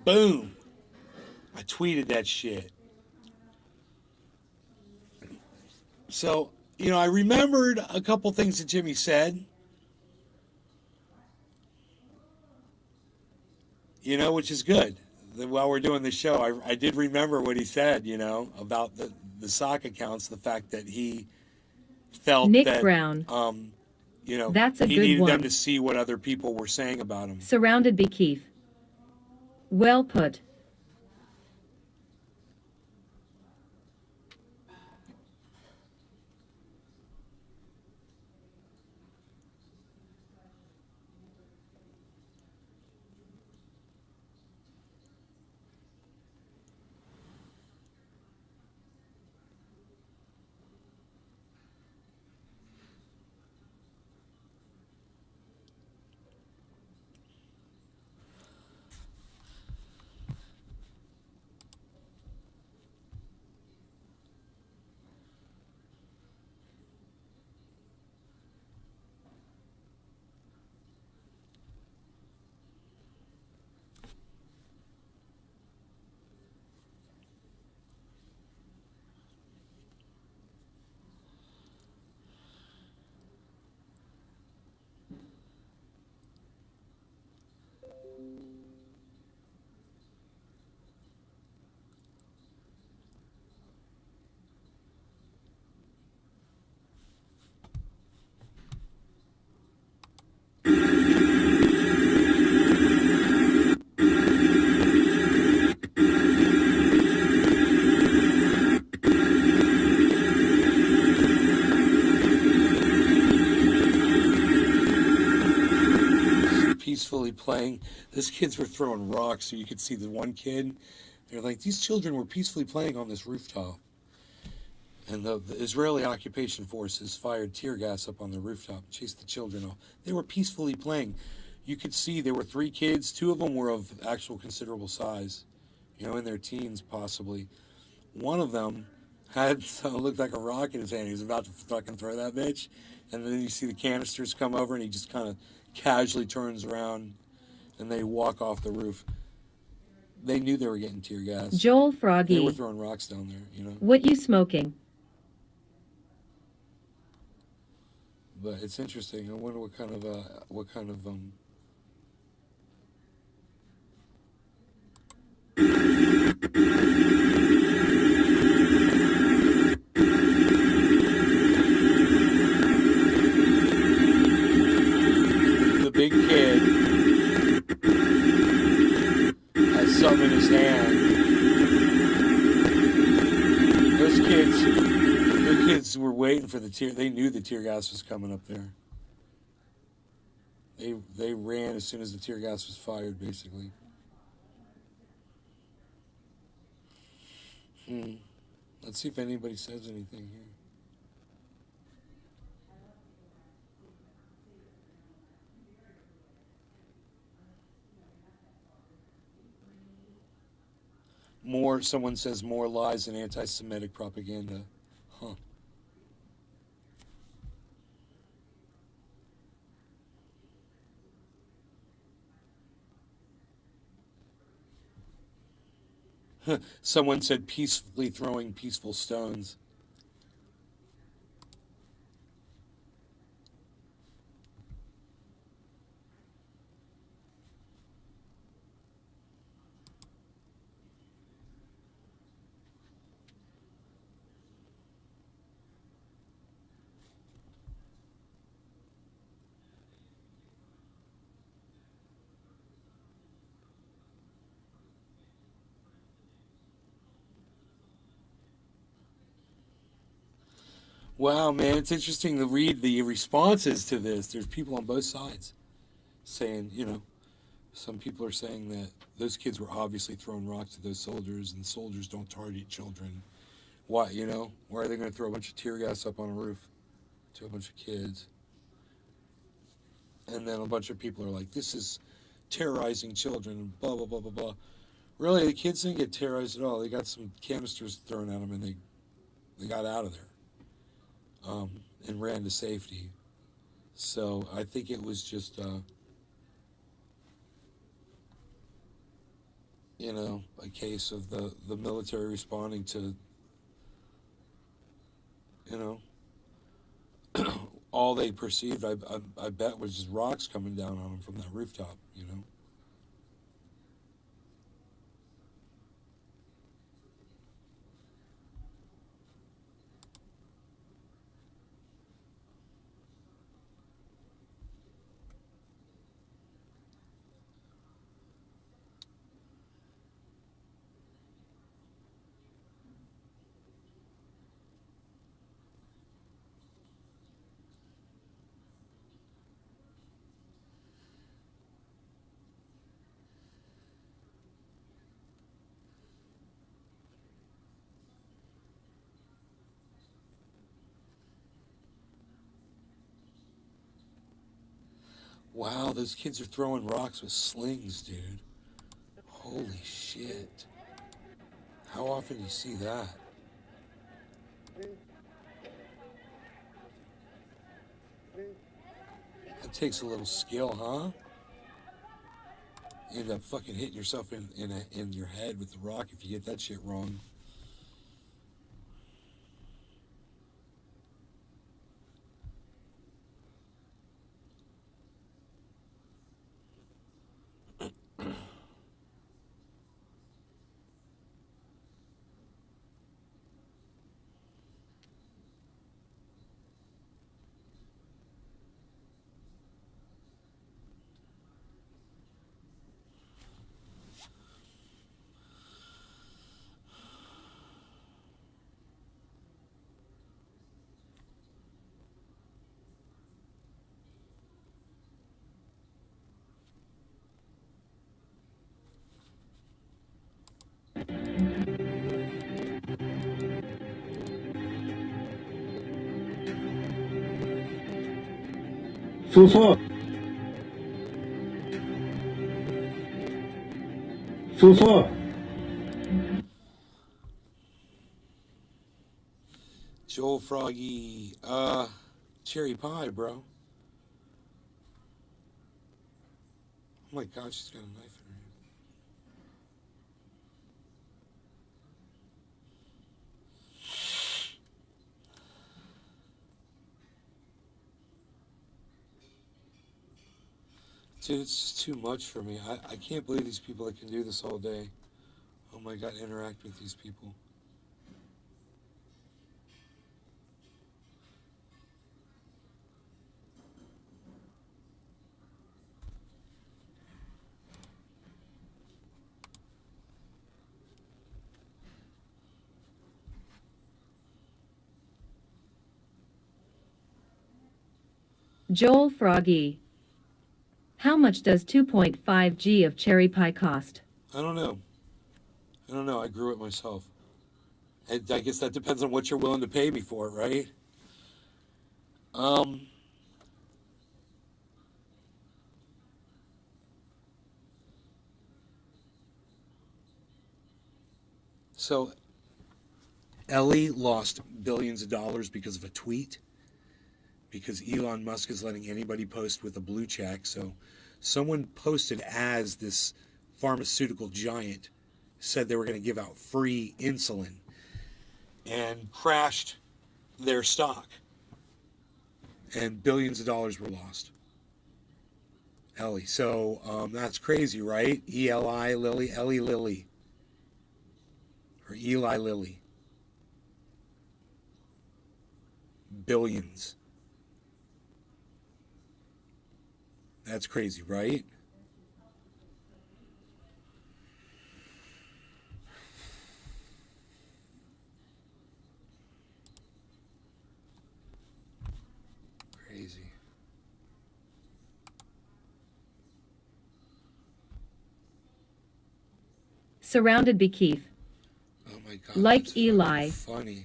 Boom. I tweeted that shit. So, I remembered a couple things that Jimmy said. Which is good. While we're doing the show, I did remember what he said, about the sock accounts, the fact that he felt Nick that, Brown. That's a he good needed one. them to see what other people were saying about him. Surrounded by Keith. Well put. playing. Those kids were throwing rocks, so you could see the one kid. They're like, these children were peacefully playing on this rooftop. And the Israeli occupation forces fired tear gas up on the rooftop, chased the children off. They were peacefully playing. You could see there were 3 kids. 2 of them were of actual considerable size, in their teens possibly. One of them had looked like a rock in his hand. He was about to fucking throw that bitch. And then you see the canisters come over, and he just kind of casually turns around, and they walk off the roof. They knew they were getting tear gas. Joel Froggy. They were throwing rocks down there, What you smoking? But it's interesting. I wonder what kind of the big kid has something in his hand. The kids were waiting for the tear. They knew the tear gas was coming up there. They ran as soon as the tear gas was fired, basically. Let's see if anybody says anything here. Someone says more lies and anti-Semitic propaganda. Huh. Someone said peacefully throwing peaceful stones. Wow, man, it's interesting to read the responses to this. There's people on both sides saying, some people are saying that those kids were obviously throwing rocks at those soldiers, and soldiers don't target children. Why, why are they going to throw a bunch of tear gas up on a roof to a bunch of kids? And then a bunch of people are like, this is terrorizing children, and blah, blah, blah, blah, blah. Really, the kids didn't get terrorized at all. They got some canisters thrown at them, and they got out of there. And ran to safety. So I think it was just, a case of the military responding to, all they perceived, I bet, was just rocks coming down on them from that rooftop, Wow, those kids are throwing rocks with slings, dude. Holy shit. How often do you see that? That takes a little skill, huh? You end up fucking hitting yourself in your head with the rock if you get that shit wrong. Fufa. Fufa. Joel Froggy, cherry pie, bro. Oh my gosh, she's got a knife in her hand. Dude, it's just too much for me. I can't believe these people that can do this all day. Oh my god, interact with these people. Joel Froggy. How much does 2.5 G of cherry pie cost? I don't know. I grew it myself. And I guess that depends on what you're willing to pay me for it, right? So Ellie lost billions of dollars because of a tweet, because Elon Musk is letting anybody post with a blue check. So someone posted as this pharmaceutical giant said they were going to give out free insulin and crashed their stock. And billions of dollars were lost. Ellie. So that's crazy, right? E-L-I, Lily, Ellie Lilly. Or Eli Lilly. Billions. That's crazy, right? Crazy. Surrounded by Keith. Oh my god. Like Eli. Funny.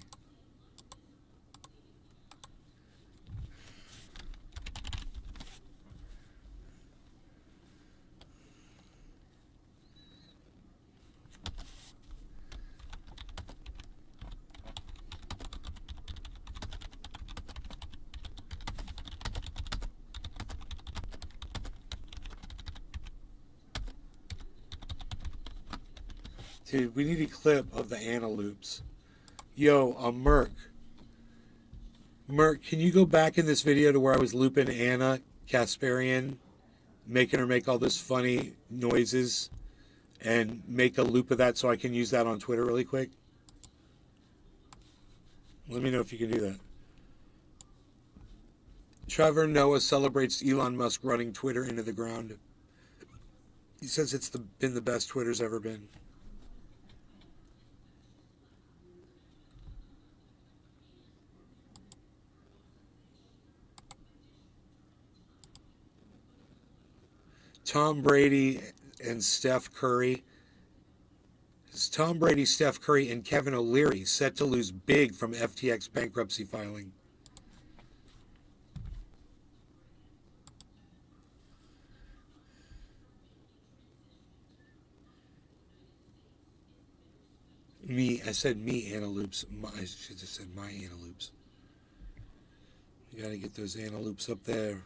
Dude, we need a clip of the Anna loops. Yo, Merc. Merc, can you go back in this video to where I was looping Anna Kasparian, making her make all this funny noises, and make a loop of that so I can use that on Twitter really quick? Let me know if you can do that. Trevor Noah celebrates Elon Musk running Twitter into the ground. He says it's been the best Twitter's ever been. Tom Brady and Steph Curry. It's Tom Brady, Steph Curry, and Kevin O'Leary set to lose big from FTX bankruptcy filing. I said me, Anna Loops. I should have said my Anna Loops. You gotta get those Anna Loops up there.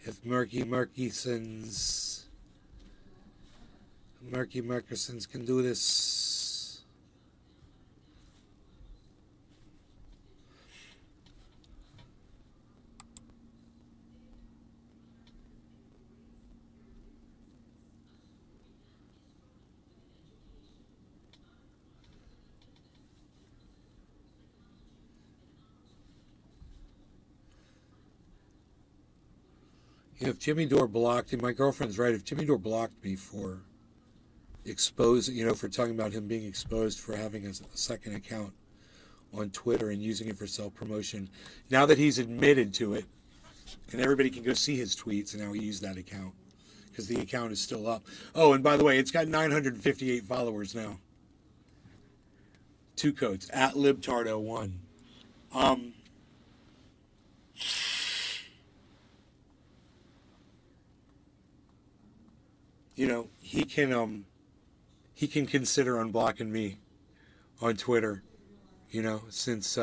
If Murky Murkisons can do this. If Jimmy Dore blocked, and my girlfriend's right, if Jimmy Dore blocked me for for talking about him being exposed for having a second account on Twitter and using it for self-promotion, now that he's admitted to it, and everybody can go see his tweets, and now he used that account, because the account is still up. Oh, and by the way, it's got 958 followers now. 2 codes, @libtard01. he can consider unblocking me on Twitter, since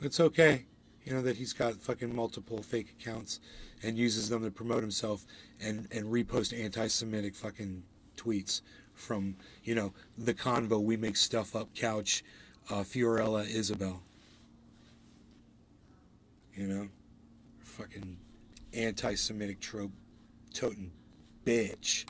it's okay, that he's got fucking multiple fake accounts and uses them to promote himself and repost anti-Semitic fucking tweets from, the convo we make stuff up couch, Fiorella Isabel. Fucking anti-Semitic trope toting bitch.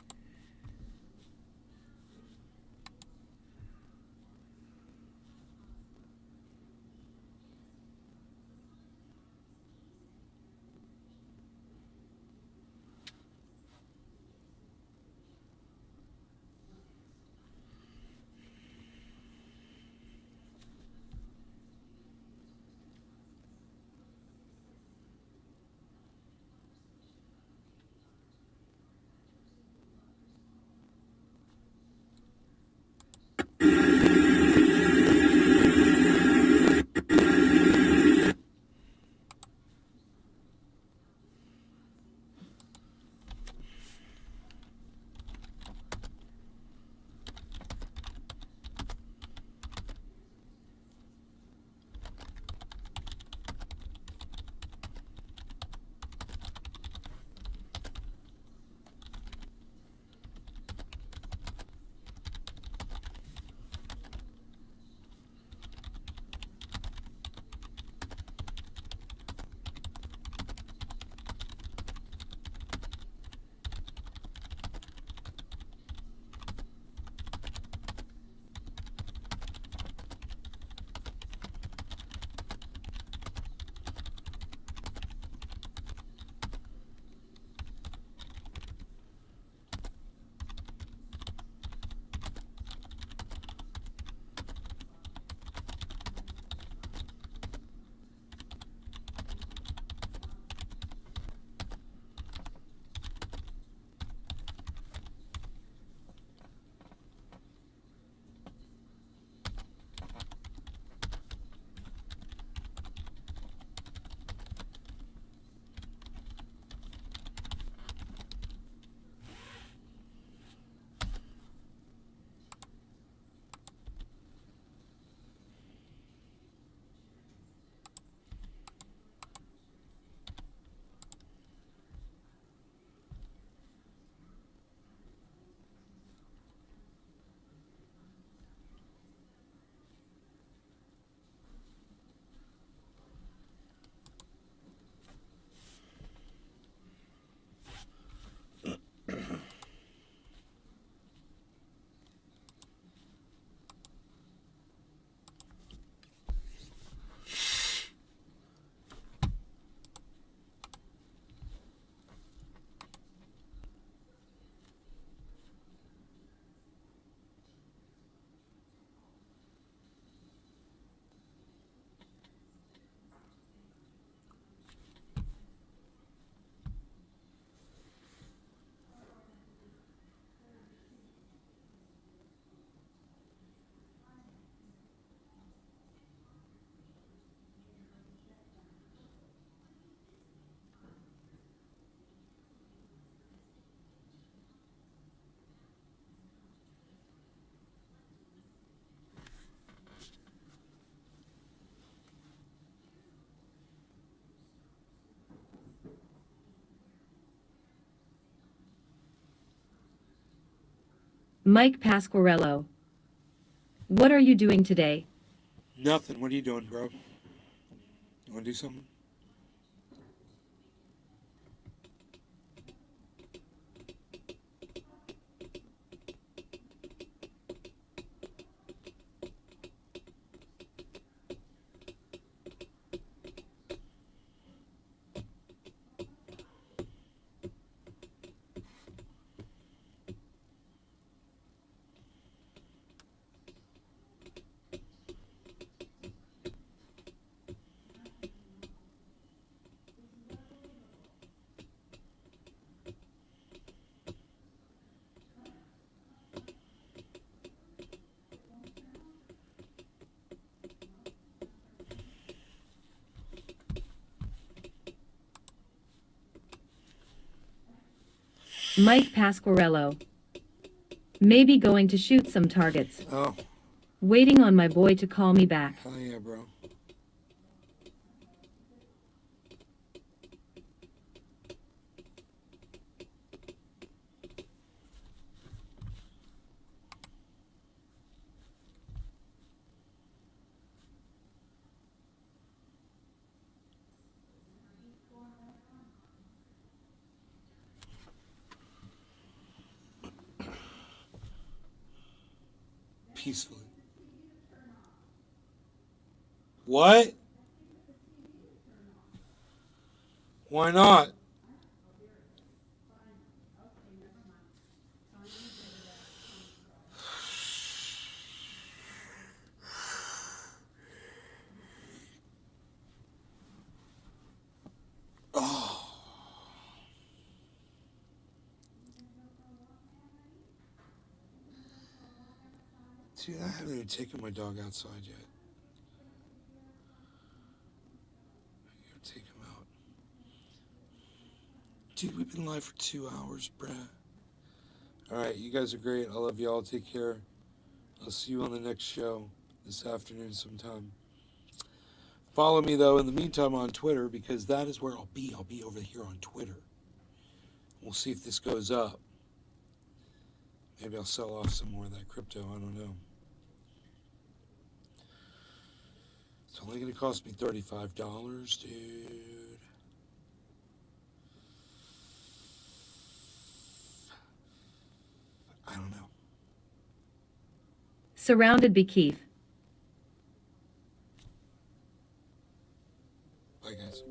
Mike Pasquarello. What are you doing today? Nothing. What are you doing, bro? You want to do something? Mike Pasquarello. Maybe going to shoot some targets. Oh. Waiting on my boy to call me back. Hell yeah, bro. Peacefully. What? Why not? Oh. Dude, I haven't even taken my dog outside yet. I gotta take him out. Dude, we've been live for 2 hours, bruh. Alright, you guys are great. I love y'all. Take care. I'll see you on the next show this afternoon sometime. Follow me, though, in the meantime on Twitter, because that is where I'll be. I'll be over here on Twitter. We'll see if this goes up. Maybe I'll sell off some more of that crypto. I don't know. It's only going to cost me $35, dude. I don't know. Surrounded by Keith. Bye, guys.